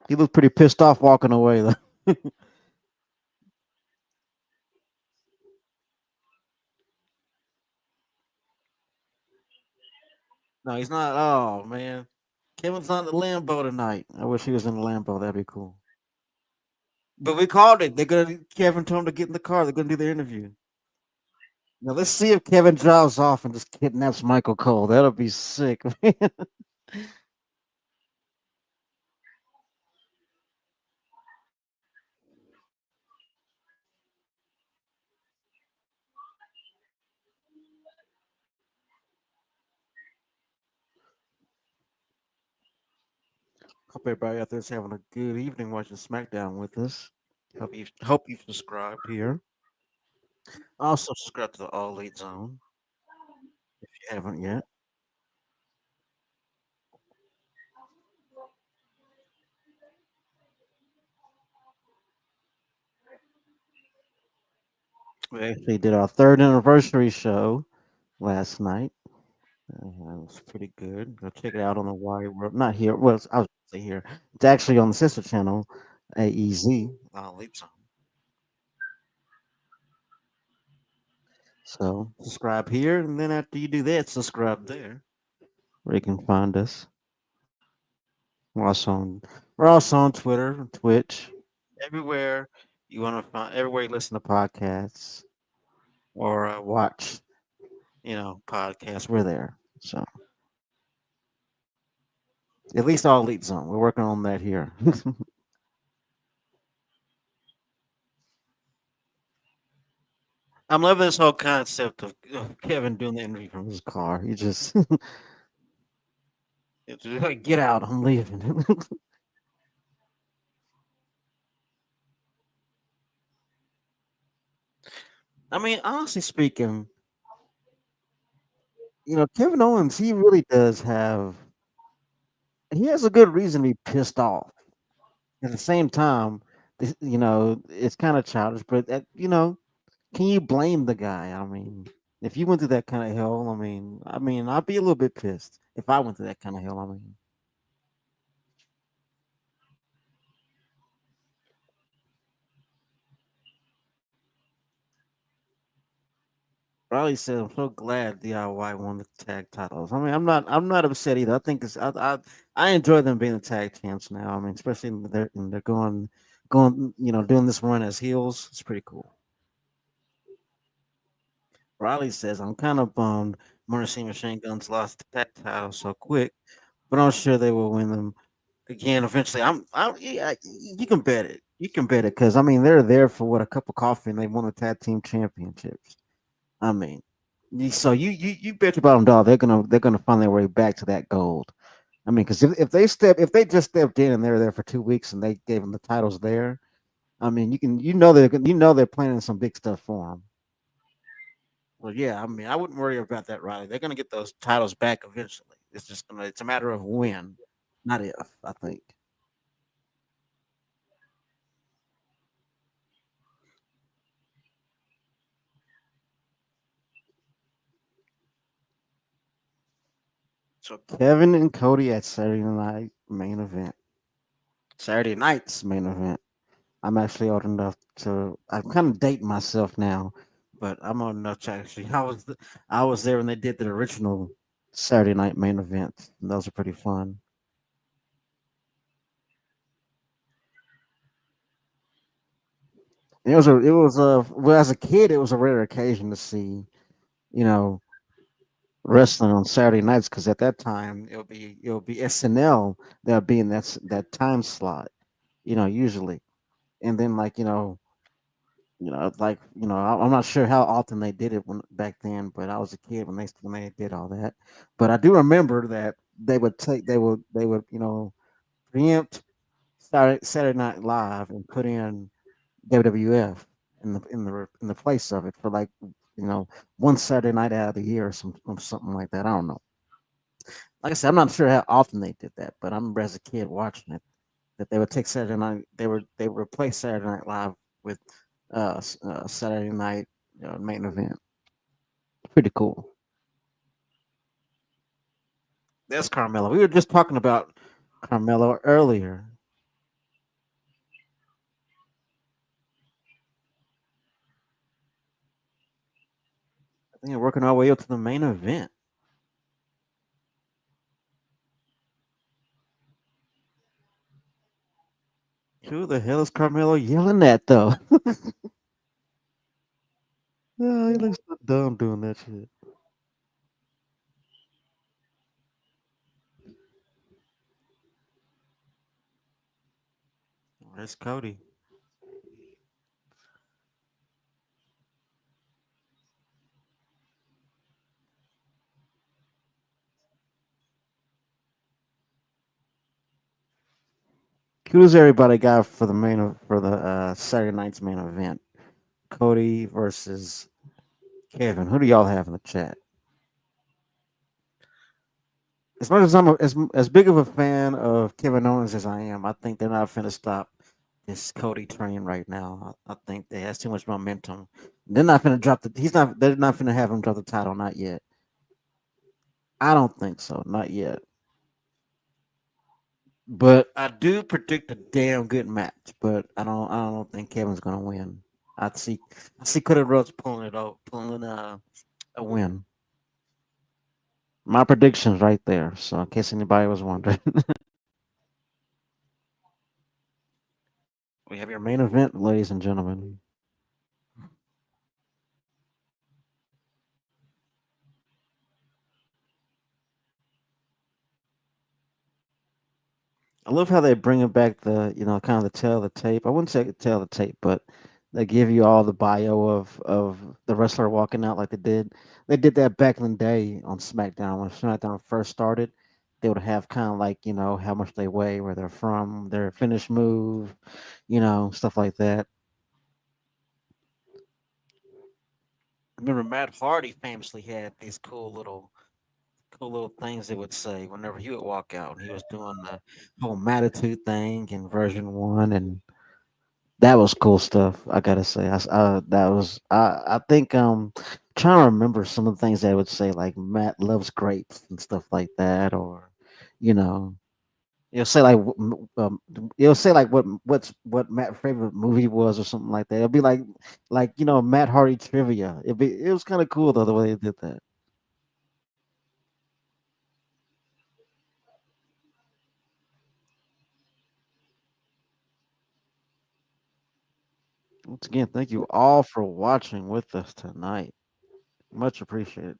He looked pretty pissed off walking away though. No, he's not. Oh man, Kevin's not in the Lambo tonight. I wish he was in the Lambo. That'd be cool. But we called it. They're gonna. Kevin told him to get in the car. They're gonna do the interview. Now let's see if Kevin drives off and just kidnaps Michael Cole. That'll be sick, man. Hope everybody out there's having a good evening watching SmackDown with us. Hope you subscribed here. Also subscribe to the All Elite Zone if you haven't yet. We actually did our third anniversary show last night. It was pretty good. Go check it out on the Wide World. Not here. Well, I was gonna say here. It's actually on the sister channel, AEZ. All Elite Zone. So subscribe here, and then after you do that, subscribe there, where you can find us. We're also on, we're also on Twitter, Twitch, everywhere you want to find, everywhere you listen to podcasts or watch, podcasts. We're there. So at least all Elite Zone. We're working on that here. I'm loving this whole concept of Kevin doing the interview from his car. He just, it's just like, get out, I'm leaving. I mean, honestly speaking, Kevin Owens, he really does he has a good reason to be pissed off. At the same time, it's kind of childish, but can you blame the guy? I mean, if you went through that kind of hell, I mean, I'd be a little bit pissed if I went through that kind of hell. I mean, Riley said, "I'm so glad DIY won the tag titles." I mean, I'm not upset either. I think I enjoy them being the tag champs now. I mean, especially when they're going, doing this run as heels. It's pretty cool. Riley says, "I'm kind of bummed Mercy Machine Guns lost the tag titles so quick, but I'm sure they will win them again eventually." Yeah, you can bet it. You can bet it because I mean they're there for what, a cup of coffee and they won the tag team championships. I mean, you bet your bottom dollar they're gonna find their way back to that gold. I mean, because if they just stepped in and they were there for 2 weeks and they gave them the titles there, I mean, they're planning some big stuff for them. Well, yeah, I mean, I wouldn't worry about that, Riley. They're gonna get those titles back eventually. It's a matter of when, not if. I think. So Kevin and Cody at Saturday night's main event. I'm actually old enough to. I'm kind of dating myself now, but I'm old enough to actually. I was there when they did the original Saturday night main event. And those are pretty fun. Well, as a kid, it was a rare occasion to see, you know, wrestling on Saturday nights because at that time it'll be SNL that'll be in that time slot, usually, and then like I'm not sure how often they did it when back then, but I was a kid when they did all that. But I do remember that they would preempt Saturday Night Live and put in WWF in the place of it for like one Saturday night out of the year or something like that. I don't know. Like I said, I'm not sure how often they did that, but I remember as a kid watching it that they would take Saturday night they would replace Saturday Night Live with Saturday night main event. Pretty cool. That's Carmelo. We were just talking about Carmelo earlier. I think we're working our way up to the main event. Who the hell is Carmelo yelling at though? Oh, he looks so dumb doing that shit. Where's Cody? Who's everybody got for the Saturday night's main event? Cody versus Kevin. Who do y'all have in the chat? As much as as big of a fan of Kevin Owens as I am, I think they're not finna stop this Cody train right now. I think they has too much momentum. They're not finna drop the. He's not. They're not finna have him drop the title. Not yet. I don't think so. Not yet. But I do predict a damn good match. But I don't think Kevin's gonna win. I see. I see Cody Rhodes pulling it out, pulling a win. My prediction's right there. So in case anybody was wondering. We have your main event, ladies and gentlemen. I love how they bring it back kind of the tail of the tape. I wouldn't say tail of the tape, but they give you all the bio of the wrestler walking out like they did. They did that back in the day on SmackDown when SmackDown first started. They would have kind of like how much they weigh, where they're from, their finish move, stuff like that. I remember Matt Hardy famously had these cool little things they would say whenever he would walk out. He was doing the whole Matitude thing in version one, and that was cool stuff. I gotta say, that was I think trying to remember some of the things they would say like Matt loves grapes and stuff like that, or you know It'll say like it'll say like what Matt's favorite movie was or something like that. It'll be like Matt Hardy trivia. It was kind of cool though the way they did that. Once again, thank you all for watching with us tonight. Much appreciated.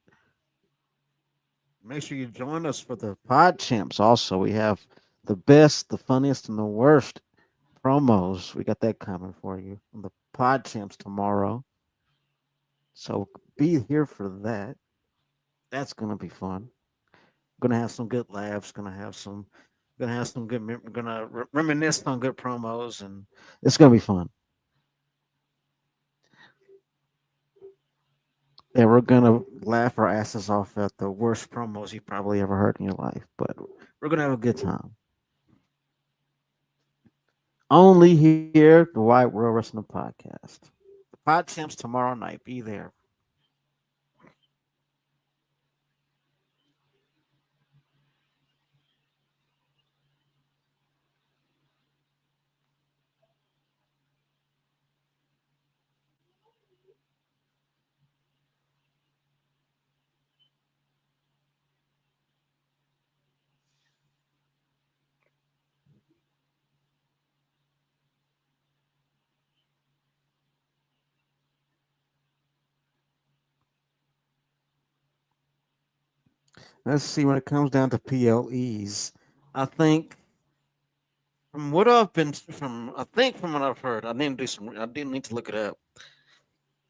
Make sure you join us for the Pod Champs. Also, we have the best, the funniest, and the worst promos. We got that coming for you on the Pod Champs tomorrow. So be here for that. That's gonna be fun. Gonna have some good laughs. Gonna have some good. Gonna reminisce on good promos, and it's gonna be fun. And we're gonna laugh our asses off at the worst promos you probably ever heard in your life. But we're gonna have a good time. Only here, the White World Wrestling Podcast. The Pod Champs tomorrow night. Be there. Let's see when it comes down to PLEs. I think from what I've been from I think from what I've heard, I didn't need to look it up.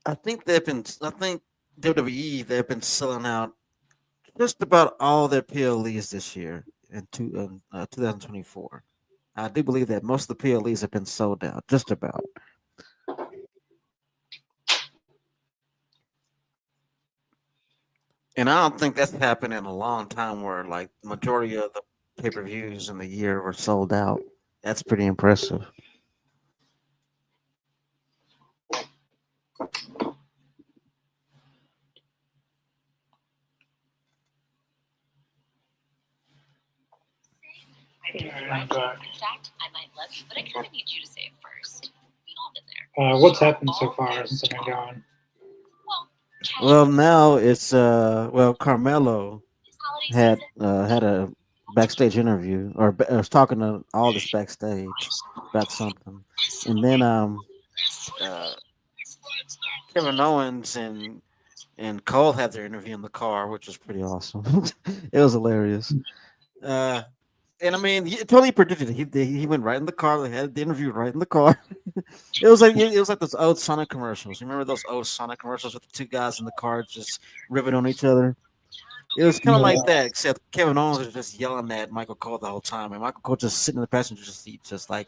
I think WWE they've been selling out just about all their PLEs this year in 2024. I do believe that most of the PLEs have been sold out, just about. And I don't think that's happened in a long time where like majority of the pay-per-views in the year were sold out. That's pretty impressive. And, In fact, I might love you, but I kind of need you to say it first. We all been there. what's happened so far since I've been gone? Well, Well, now it's Carmelo this holiday season, had a backstage interview was talking to all this backstage about something, and then uh, Kevin Owens and Cole had their interview in the car, which was pretty awesome. It was hilarious. Uh, and I mean, totally predicted it. He went right in the car. They had the interview right in the car. It was like those old Sonic commercials. You remember those old Sonic commercials with the two guys in the car just ribbing on each other? It was kind of Yeah. like that, except Kevin Owens was just yelling at Michael Cole the whole time, and Michael Cole just sitting in the passenger seat, just like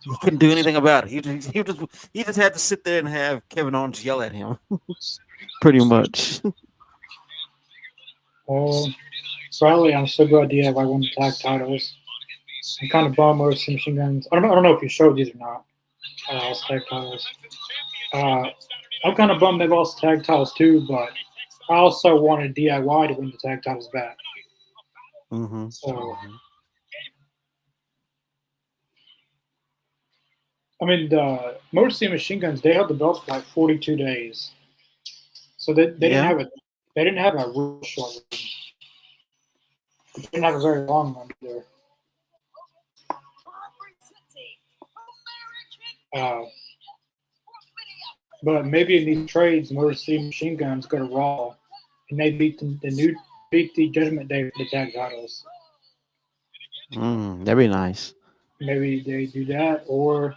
he couldn't do anything about it. He just had to sit there and have Kevin Owens yell at him, pretty much. Well, probably I'm so glad DIY won the tag titles. I'm kind of bummed over some machine guns. I don't know if you showed these or not. Lost tag titles. Uh, I'm kind of bummed they lost tag titles too, but I also wanted DIY to win the tag titles back. Mm-hmm. So, I mean, the Motor City Machine Guns they held the belts for like 42 days, so they didn't Yeah. have a real short run. They didn't have a very long one either. Uh, but maybe in these trades, Motor City Machine Guns go to Raw, and they beat the Judgment Day for the tag titles. That'd be nice. Maybe they do that, or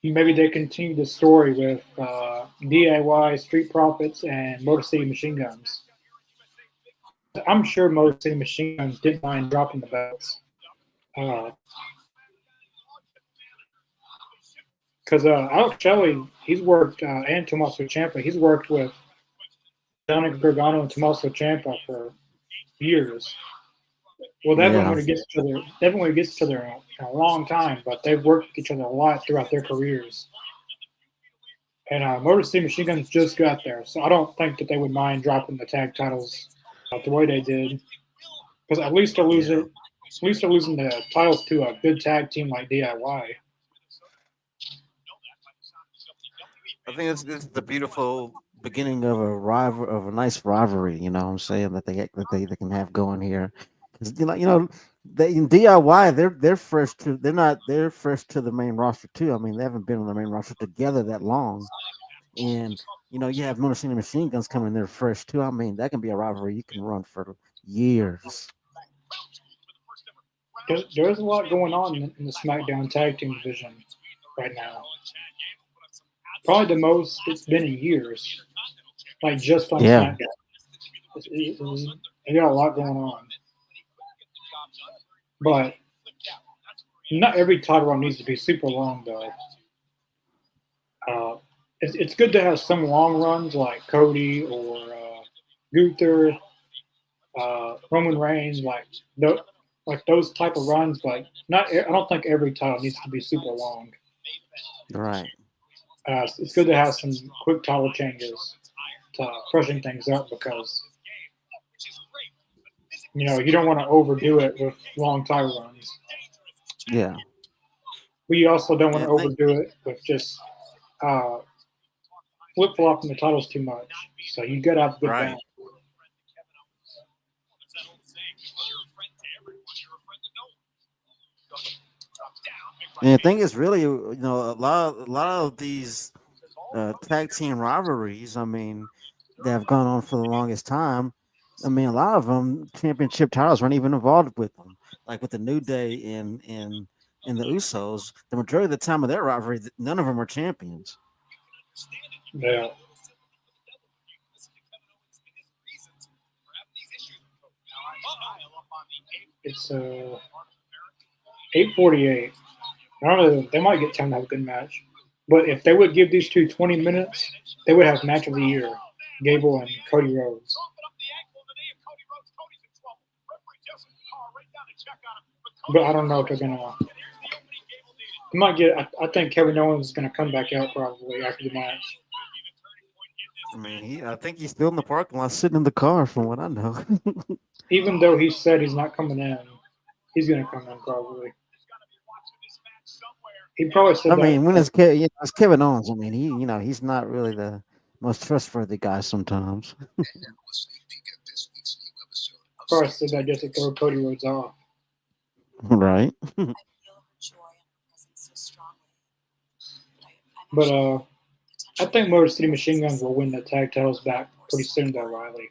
maybe they continue the story with DIY, Street Profits, and Motor City Machine Guns. I'm sure Motor City Machine Guns didn't mind dropping the belts. Because Alex Shelley, he's worked, and Tommaso Ciampa, he's worked with Johnny Gargano and Tommaso Ciampa for years. Well, definitely Yeah. when it gets to other in a long time, but they've worked with each other a lot throughout their careers. And Motor City Machine Guns just got there, so I don't think that they would mind dropping the tag titles the way they did. Because at least to lose Yeah. it At least they're losing the titles to a good tag team like DIY. I think it's the beautiful beginning of a nice rivalry. You know what I'm saying that they can have going here. 'Cause, they in DIY they're fresh to they're fresh to the main roster too. I mean they haven't been on the main roster together that long, and you have Motor City Machine Guns coming there fresh too. I mean that can be a rivalry you can run for years. There's a lot going on in the SmackDown tag team division right now. Probably the most it's been in years. Like just on Yeah, SmackDown, they got a lot going on. But not every title run needs to be super long though. Uh, it's good to have some long runs like Cody or Gunther, Roman Reigns, like those type of runs. But not, I don't think every title needs to be super long. right. It's good to have some quick title changes to freshen things up because you don't want to overdo it with long title runs. Yeah, But you also don't want and to I think overdo it with just uh, flip flopping the titles too much. So you got to have a good right. balance. And the thing is, really, a lot of these tag team rivalries. I mean, that have gone on for the longest time. I mean, a lot of them championship titles weren't even involved with them. Like with the New Day and the Usos, the majority of the time of their rivalry, none of them are champions. Yeah. It's 8:48. I don't know. They might get time to have a good match. But if they would give these two 20 minutes, they would have match of the year, Gable and Cody Rhodes. But I don't know if they're gonna. They might get. I think Kevin Owens is gonna come back out probably after the match. I mean, I think he's still in the parking lot, sitting in the car, from what I know. Even though he said he's not coming in, he's gonna come in probably. He probably I said that. mean, it's Kevin Owens. I mean, he's not really the most trustworthy guy sometimes. Probably said that just to throw Cody Rhodes off. Right. But I think Motor City Machine Guns will win the tag titles back pretty soon, though, Riley.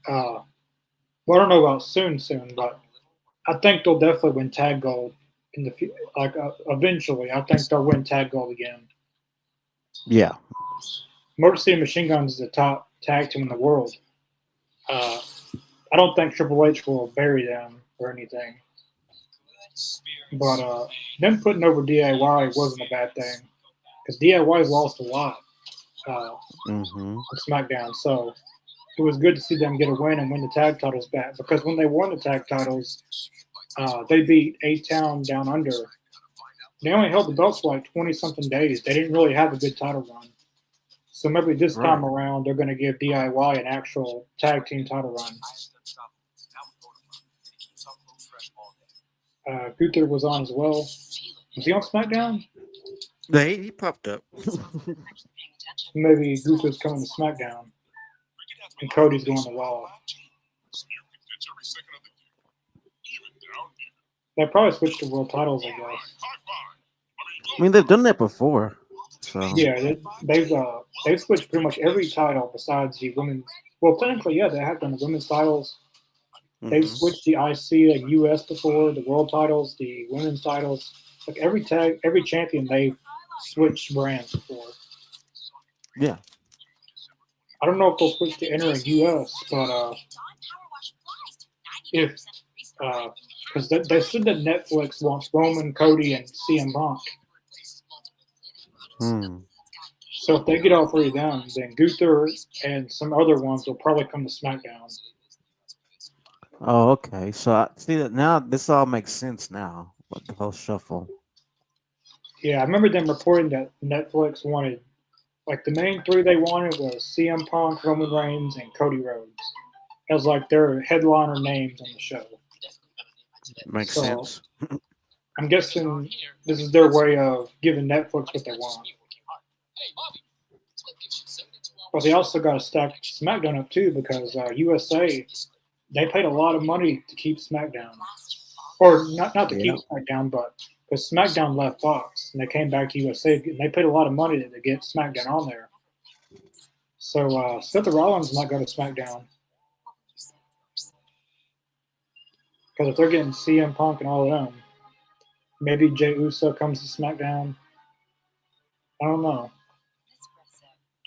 Well, I don't know about soon, but I think they'll definitely win tag gold in the eventually. I think they'll win tag gold again. Yeah. Motor City Machine Guns is the top tag team in the world. I don't think Triple H will bury them or anything. But them putting over DIY wasn't a bad thing because DIY's lost a lot Hmm. on SmackDown. So it was good to see them get a win and win the tag titles back because when they won the tag titles, they beat A-Town Down Under. They only held the belts for like 20 something days. They didn't really have a good title run. So maybe this time Right. around they're going to give DIY an actual tag team title run. Gunther was on as well. Was he on SmackDown? He popped up. Maybe Gunther's coming to SmackDown and Cody's going to Raw. They probably switched to world titles, I guess. I mean, they've done that before. So Yeah, they've switched pretty much every title besides the women's. Well, technically, yeah, they have done the women's titles. They've hmm switched the IC, like US before, the world titles, the women's titles. Like every champion, they've switched brands before. yeah. I don't know if they'll switch to entering US, but if because they said that Netflix wants Roman, Cody, and CM Punk. Hmm. So if they get all three of them, then Gunther and some other ones will probably come to SmackDown. Oh, okay. So I see that now. This all makes sense now. What the whole shuffle? Yeah, I remember them reporting that Netflix wanted, like, the main three they wanted was CM Punk, Roman Reigns, and Cody Rhodes. That was like their headliner names on the show. Makes So sense. I'm guessing this is their way of giving Netflix what they want. But they also got to stack SmackDown up too because USA they paid a lot of money to keep SmackDown, or not to keep Yeah. SmackDown, but because SmackDown left Fox and they came back to USA, and they paid a lot of money to get SmackDown on there. So Seth Rollins might go to SmackDown because if they're getting CM Punk and all of them, maybe Jey Uso comes to SmackDown. I don't know.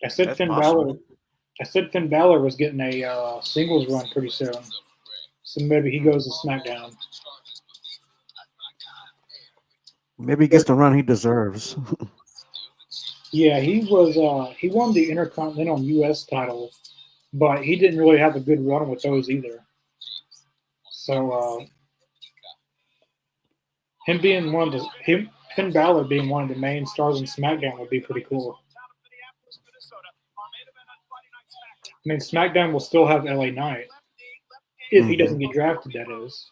I said That's Finn Balor. possible. I said Finn Balor was getting a singles run pretty soon, so maybe he goes to SmackDown. Maybe he gets But the run he deserves. yeah, he won the Intercontinental U.S. title, but he didn't really have a good run with those either. So him being one of the him Finn Balor being one of the main stars in SmackDown would be pretty cool. I mean, SmackDown will still have LA Knight if he Hmm. doesn't get drafted. That is.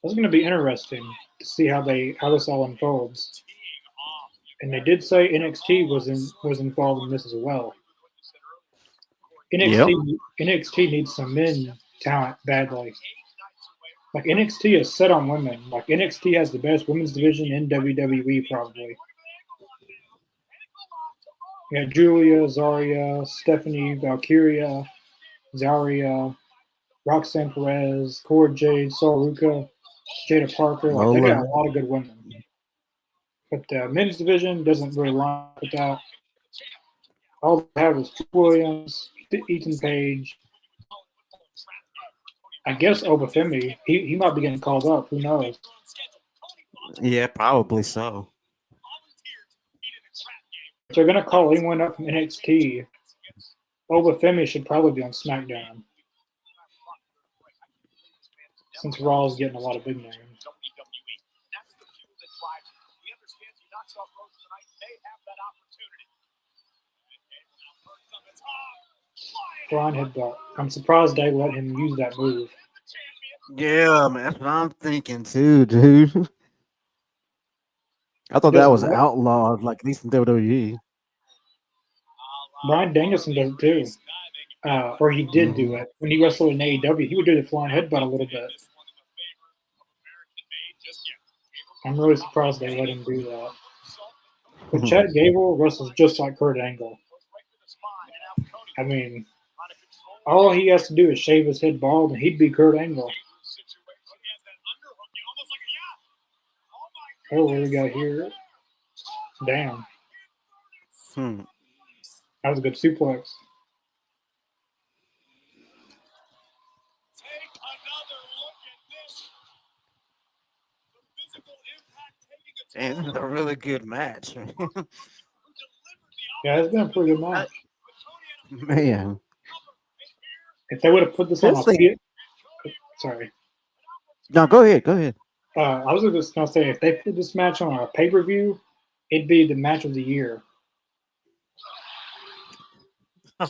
That's going to be interesting to see how this all unfolds. And they did say NXT was involved in this as well. Yep. NXT needs some men talent badly. Like NXT is set on women. Like NXT has the best women's division in WWE probably. Yeah, Julia, Zaria, Stephanie, Valkyria, Zaria, Roxanne Perez, Cora Jade, Soruka, Jada Parker. Like they got Lola. a lot of good women. But the men's division doesn't really line up with that. All they have is Trick Williams, Ethan Page. I guess Obafemi. He might be getting called up. Who knows? Yeah, probably so. If they're gonna call anyone up from NXT, Obafemi should probably be on SmackDown since Raw is getting a lot of big names. Flying headbutt. I'm surprised they let him use that move. Yeah, man, that's what I'm thinking too, dude. I thought that Does was what? outlawed, like at least in WWE. Brian Danielson does it too. Or he did do Hmm. it when he wrestled in AEW. He would do the flying headbutt a little bit. I'm really surprised they let him do that. But Chad Gable wrestles just like Kurt Angle. I mean, all he has to do is shave his head bald, and he'd be Kurt Angle. Oh, what do we got here? Damn, Hmm. that was a good suplex. And this is a really good match. Yeah, it's been a pretty good match. Man, If they would have put this on this thing. a sorry, No, go ahead. Go ahead. I was just gonna say if they put this match on a pay per view, it'd be the match of the year.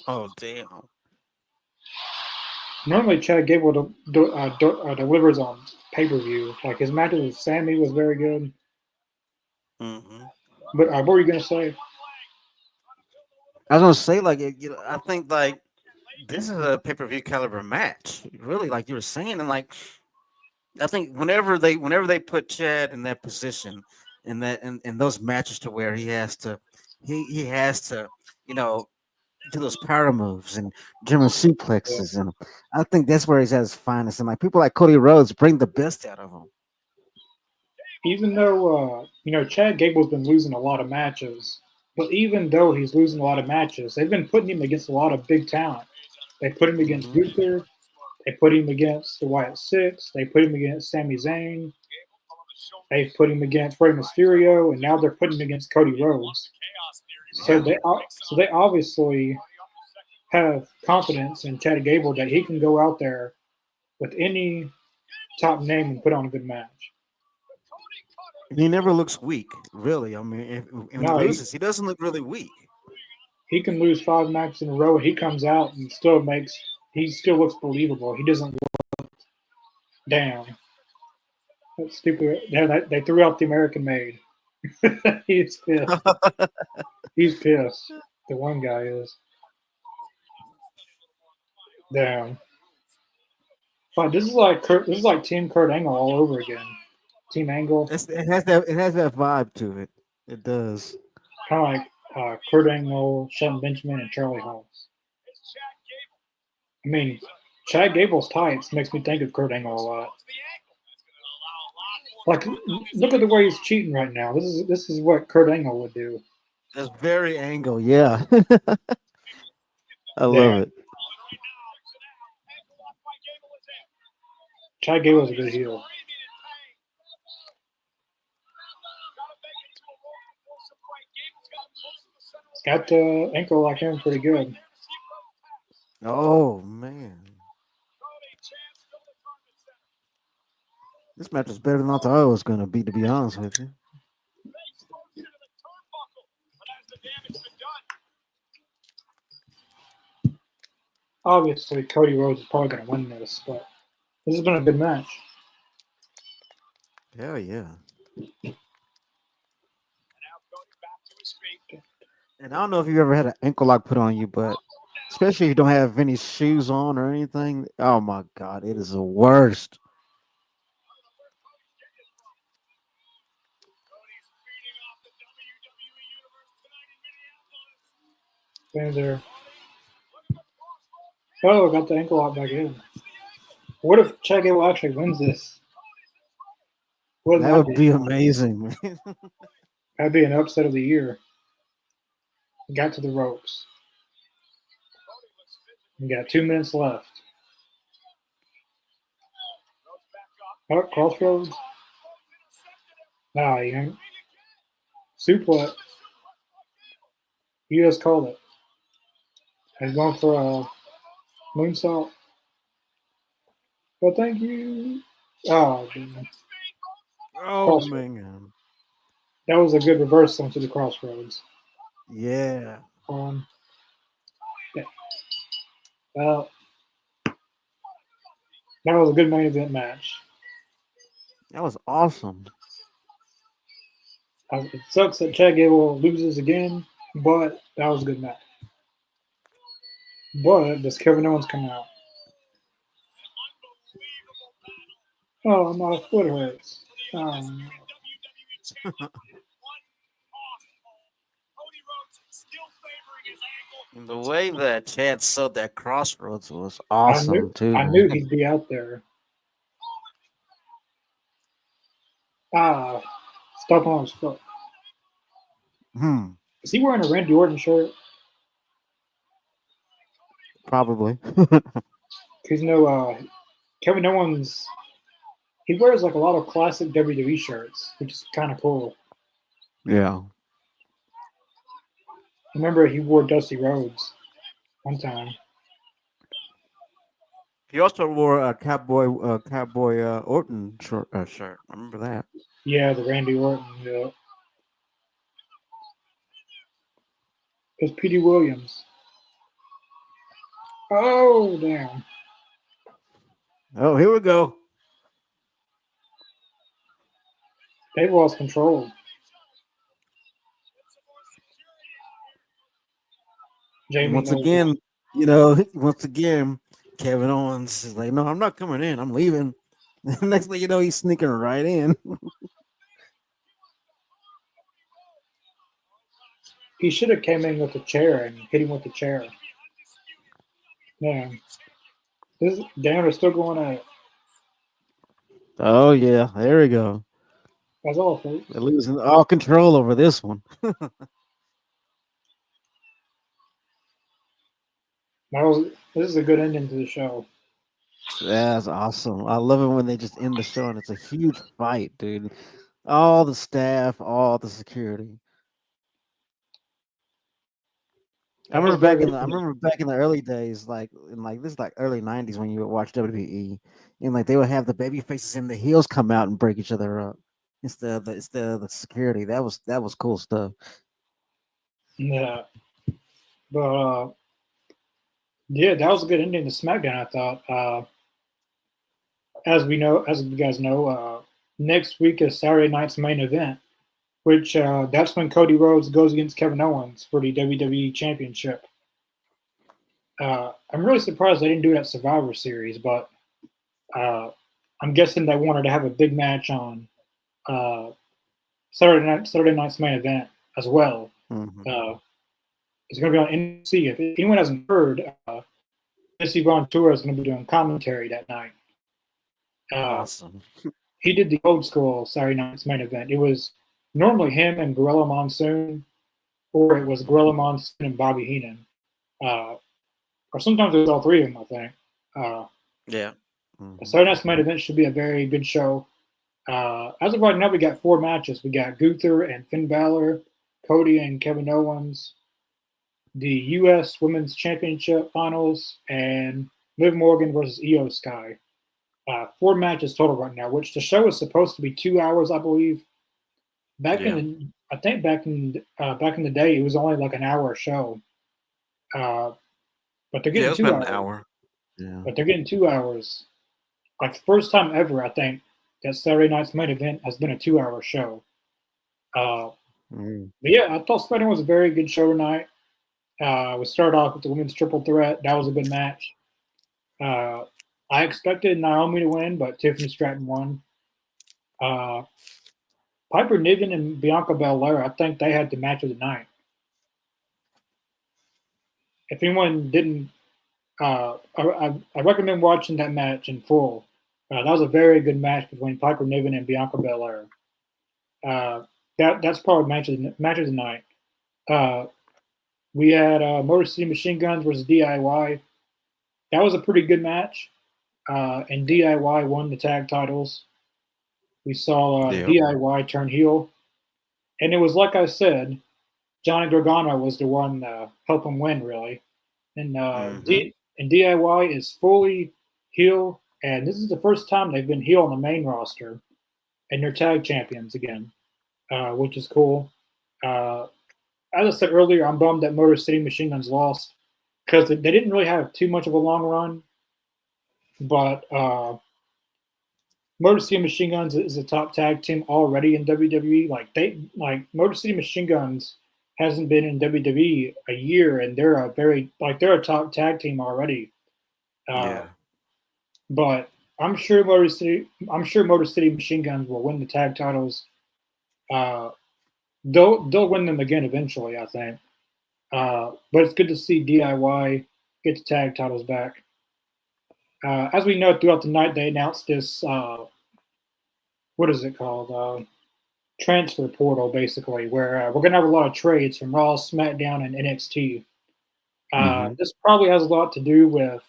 Oh, damn. Normally, Chad Gable delivers on pay per view. Like his matches with Sammy was very good. Hmm. But what were you gonna say? I was gonna say, like, I think like this is a pay per view caliber match. Really, like you were saying, and like I think whenever they put Chad in that position, in those matches to where he has to, you know, do those power moves and German Yeah. suplexes, and I think that's where he's at his finest. And like people like Cody Rhodes bring the best out of him. Even though Chad Gable's been losing a lot of matches, but even though he's losing a lot of matches, they've been putting him against a lot of big talent. They put him against Hmm. Gunther. They put him against the Wyatt Six. They put him against Sami Zayn. They've put him against Rey Mysterio, and now they're putting him against Cody Rhodes. So Yeah. they obviously have confidence in Chad Gable that he can go out there with any top name and put on a good match. He never looks weak, really. I mean, when he No, loses, he doesn't look really weak. he can lose 5 matches in a row, and he comes out and still makes he still looks believable. He doesn't. Damn. That's stupid. Yeah, they threw out the American made. He's pissed. He's pissed. The one guy is. Damn. But this is like Team Kurt Angle all over again. Team Angle, It has that vibe to it. It does. kind of like Kurt Angle, Shelton Benjamin, and Charlie Holmes. I mean, Chad Gable's tights makes me think of Kurt Angle a lot. Like, look at the way he's cheating right now. This is what Kurt Angle would do. That's very Angle. Yeah. I love Damn, it. Chad Gable's a good heel. Got the ankle lock in pretty good. Oh man, this match is better than I thought it was gonna be. To be honest with you. Obviously, Cody Rhodes is probably going to win this, but this has been a good match. Hell yeah. And I don't know if you've ever had an ankle lock put on you, but especially if you don't have any shoes on or anything. Oh my god, it is the worst. Stand there. Oh, got the ankle lock back in. What if Chad Gable actually wins this? What would That that would be? be amazing. That'd be an upset of the year. Got to the ropes. We got 2 minutes left. Oh, crossroads. Ah, you suplex. You just called it. He's going for a moonsault. Well, thank you. Oh, man. Oh man. That was a good reverse onto the crossroads. Yeah. Yeah. Well, that was a good main event match. That was awesome. It sucks that Chad Gable loses again, but that was a good match. But does Kevin Owens come out? Oh, my foot hurts. And the way that Chad sold that crossroads was I awesome knew too. I knew he'd be out there. Ah, stop on his foot. Hmm. Is he wearing a Randy Orton shirt? Probably. Because Kevin Owens, he wears like a lot of classic WWE shirts, which is kind of cool. Yeah. Remember, he wore Dusty Rhodes one time. He also wore a cowboy Orton shirt. I remember that. Yeah, the Randy Orton. Yeah. It's Petey Williams. Oh, damn. Oh, here we go. They've lost control. Jamie Once knows again, once again, Kevin Owens is like, no, I'm not coming in. I'm leaving. Next thing you know, he's sneaking right in. he should have came in with a chair and hit him with the chair. Man, Dan is still going at it. Oh yeah, there we go. That's all, folks. They're losing all control over this one. This is a good ending to the show. That's awesome. I love it when they just end the show and it's a huge fight, dude. All the staff, all the security. I remember back in the early days, like in like this like early '90s when you would watch WWE, and like they would have the baby faces and the heels come out and break each other up instead of the security. That was cool stuff. Yeah, but yeah, that was a good ending to SmackDown. I thought as you guys know, next week is Saturday night's main event, which that's when Cody Rhodes goes against Kevin Owens for the WWE Championship. I'm really surprised they didn't do it at Survivor Series, but uh, I'm guessing they wanted to have a big match on uh, Saturday night's main event as well. Mhm. Uh, it's going to be on NBC. If anyone hasn't heard, Jesse Von Tour is going to be doing commentary that night. Uh, Awesome. he did the old school Saturday night's main event. It was normally him and Gorilla Monsoon, or it was Gorilla Monsoon and Bobby Heenan, uh, or sometimes it was all three of them. I think. Uh, Yeah. the Mhm. Saturday night's main event should be a very good show. As of right now, we got 4 matches. We got Gunther and Finn Balor, Cody and Kevin Owens, the U.S. Women's Championship Finals, and Liv Morgan versus Io Sky. 4 matches total right now, which the show is supposed to be 2 hours, I believe. Yeah. I think back in the day, it was only like an hour show. Uh, but they're Yeah, getting it's two been an hours. hour. Yeah. But they're getting 2 hours. Like the first time ever, I think that Saturday night's main event has been a 2 hour show. Uh, Mm. but yeah, I thought SmackDown was a very good show tonight. We started off with the women's triple threat. That was a good match. Uh, I expected Naomi to win, but Tiffany Stratton won. Uh, Piper Niven and Bianca Belair, I think they had the match of the night. If anyone didn't, I recommend watching that match in full. That was a very good match between Piper Niven and Bianca Belair. Uh, that's probably match of the night. Uh, we had Motor City Machine Guns versus DIY. That was a pretty good match, and DIY won the tag titles. We saw Yep. DIY turn heel, and it was like I said, Johnny Gargano was the one help him win really, and Mhm. DIY is fully heel, and this is the first time they've been heel on the main roster, and they're tag champions again, which is cool. Uh, as I said earlier, I'm bummed that Motor City Machine Guns lost because they didn't really have too much of a long run, but Motor City Machine Guns is a top tag team already in WWE. Like Motor City Machine Guns hasn't been in WWE a year, and they're a top tag team already. Uh, Yeah. but I'm sure Motor City Machine Guns will win the tag titles. Uh, they'll win them again eventually, I think. But it's good to see DIY get the tag titles back. As we know, throughout the night, they announced this. What is it called? Transfer portal, basically, where we're going to have a lot of trades from Raw, SmackDown, and NXT. Mhm. This probably has a lot to do with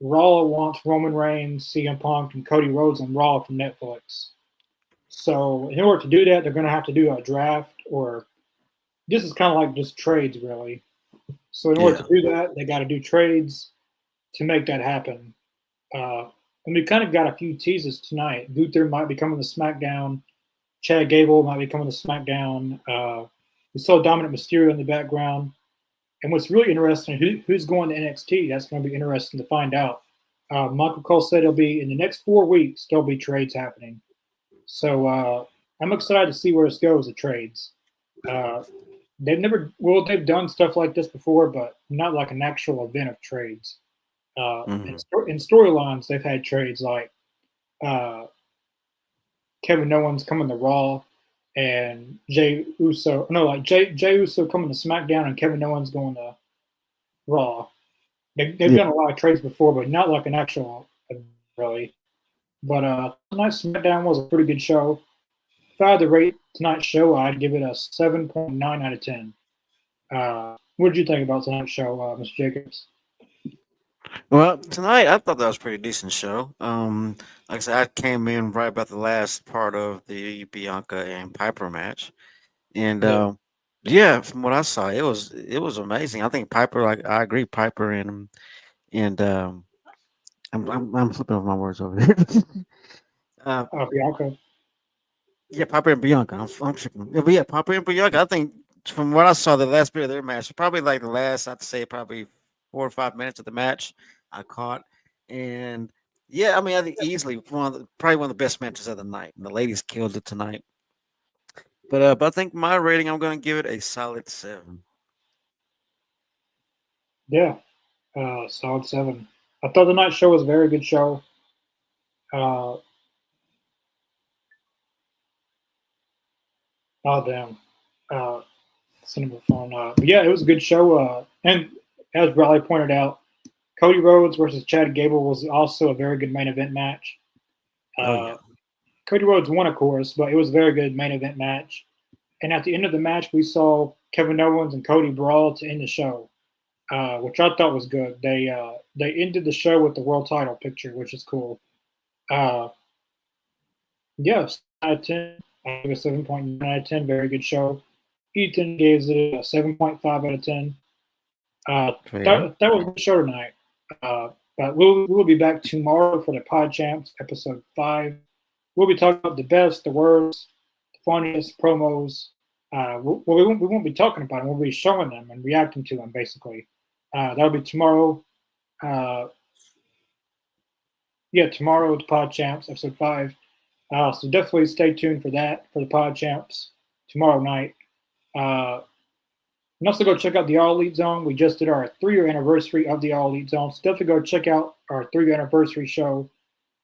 Raw wants Roman Reigns, CM Punk, and Cody Rhodes on Raw from Netflix. So in order to do that, they're going to have to do a draft, or this is kind of like just trades, really. So in order Yeah. to do that, they got to do trades to make that happen. And we kind of got a few teases tonight. Gunther might be coming to SmackDown. Chad Gable might be coming to SmackDown. We saw Dominic Mysterio in the background. And what's really interesting, who's going to NXT? That's going to be interesting to find out. Michael Cole said it'll be in the next 4 weeks. There'll be trades happening. So I'm excited to see where this goes. The trades. Uh, they've done stuff like this before, but not like an actual event of trades. Mhm. In storylines, they've had trades like uh, Kevin Owens coming to Raw and Jay Uso. No, like Jay Uso coming to SmackDown and Kevin Owens going to Raw. They've Yeah. done a lot of trades before, but not like an actual really. But tonight's SmackDown was a pretty good show. If I had to rate tonight's show, I'd give it a 7.9 out of 10. What did you think about tonight's show, Mr. Jacobs? Well, tonight I thought that was a pretty decent show. Like I said, I came in right about the last part of the Bianca and Piper match, and Yeah. yeah, from what I saw, it was amazing. I think Piper, like I agree, Piper and I'm flipping over my words over here. uh, Bianca. yeah, Piper and Bianca. I'm tripping. Yeah, but yeah, Piper and Bianca. I think from what I saw, the last bit of their match, probably like the last, I'd say probably 4 or 5 minutes of the match, I caught, and Yeah, I mean, I think easily probably one of the best matches of the night. And the ladies killed it tonight. But I think my rating, I'm going to give it a solid 7. Yeah, solid 7. I thought the night show was a very good show. Uh, oh damn, cinema phone. But yeah, it was a good show. And as Riley pointed out, Cody Rhodes versus Chad Gable was also a very good main event match. Oh yeah. Uh, Cody Rhodes won, of course, but it was a very good main event match. And at the end of the match, we saw Kevin Owens and Cody brawl to end the show, which I thought was good. They ended the show with the world title picture, which is cool. Uh, yeah, out of 10, I give it a 7.9 out of 10. Very good show. Ethan gave it a 7.5 out of 10. Fair. That was the show tonight. But we'll be back tomorrow for the Pod Champs episode 5. We'll be talking about the best, the worst, the funniest promos. We won't be talking about them. We'll be showing them and reacting to them, basically. That'll be tomorrow. Uh, yeah, tomorrow at the Pod Champs, episode 5. So definitely stay tuned for that, for the Pod Champs tomorrow night. And also go check out the All Elite Zone. We just did our 3-year anniversary of the All Elite Zone. So definitely go check out our 3-year anniversary show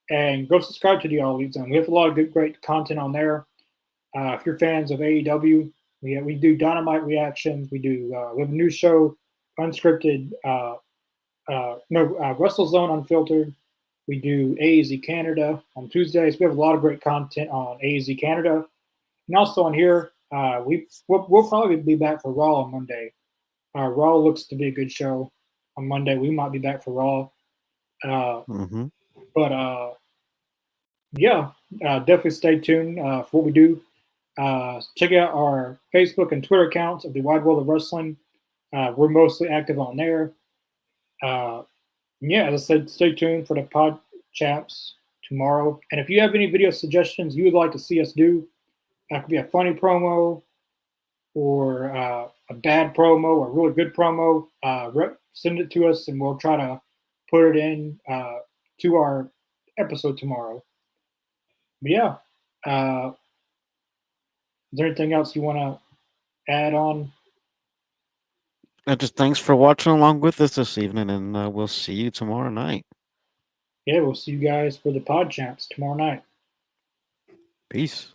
and go subscribe to the All Elite Zone. We have a lot of good, great content on there. If you're fans of AEW, we do Dynamite reactions. We have a new show, Unscripted, WrestleZone Unfiltered. We do AEZ Canada on Tuesdays. We have a lot of great content on AEZ Canada. And also on here, we'll probably be back for Raw on Monday. Raw looks to be a good show on Monday. We might be back for Raw. Mm-hmm. But yeah, definitely stay tuned for what we do. Check out our Facebook and Twitter accounts of the Wide World of Wrestling. We're mostly active on there. Yeah, as I said, stay tuned for the Pod Chaps tomorrow. And if you have any video suggestions you would like to see us do, that could be a funny promo or a bad promo or a really good promo, send it to us and we'll try to put it in to our episode tomorrow. But yeah, is there anything else you want to add on? And just thanks for watching along with us this evening, and we'll see you tomorrow night. Yeah, we'll see you guys for the Pod Champs tomorrow night. Peace.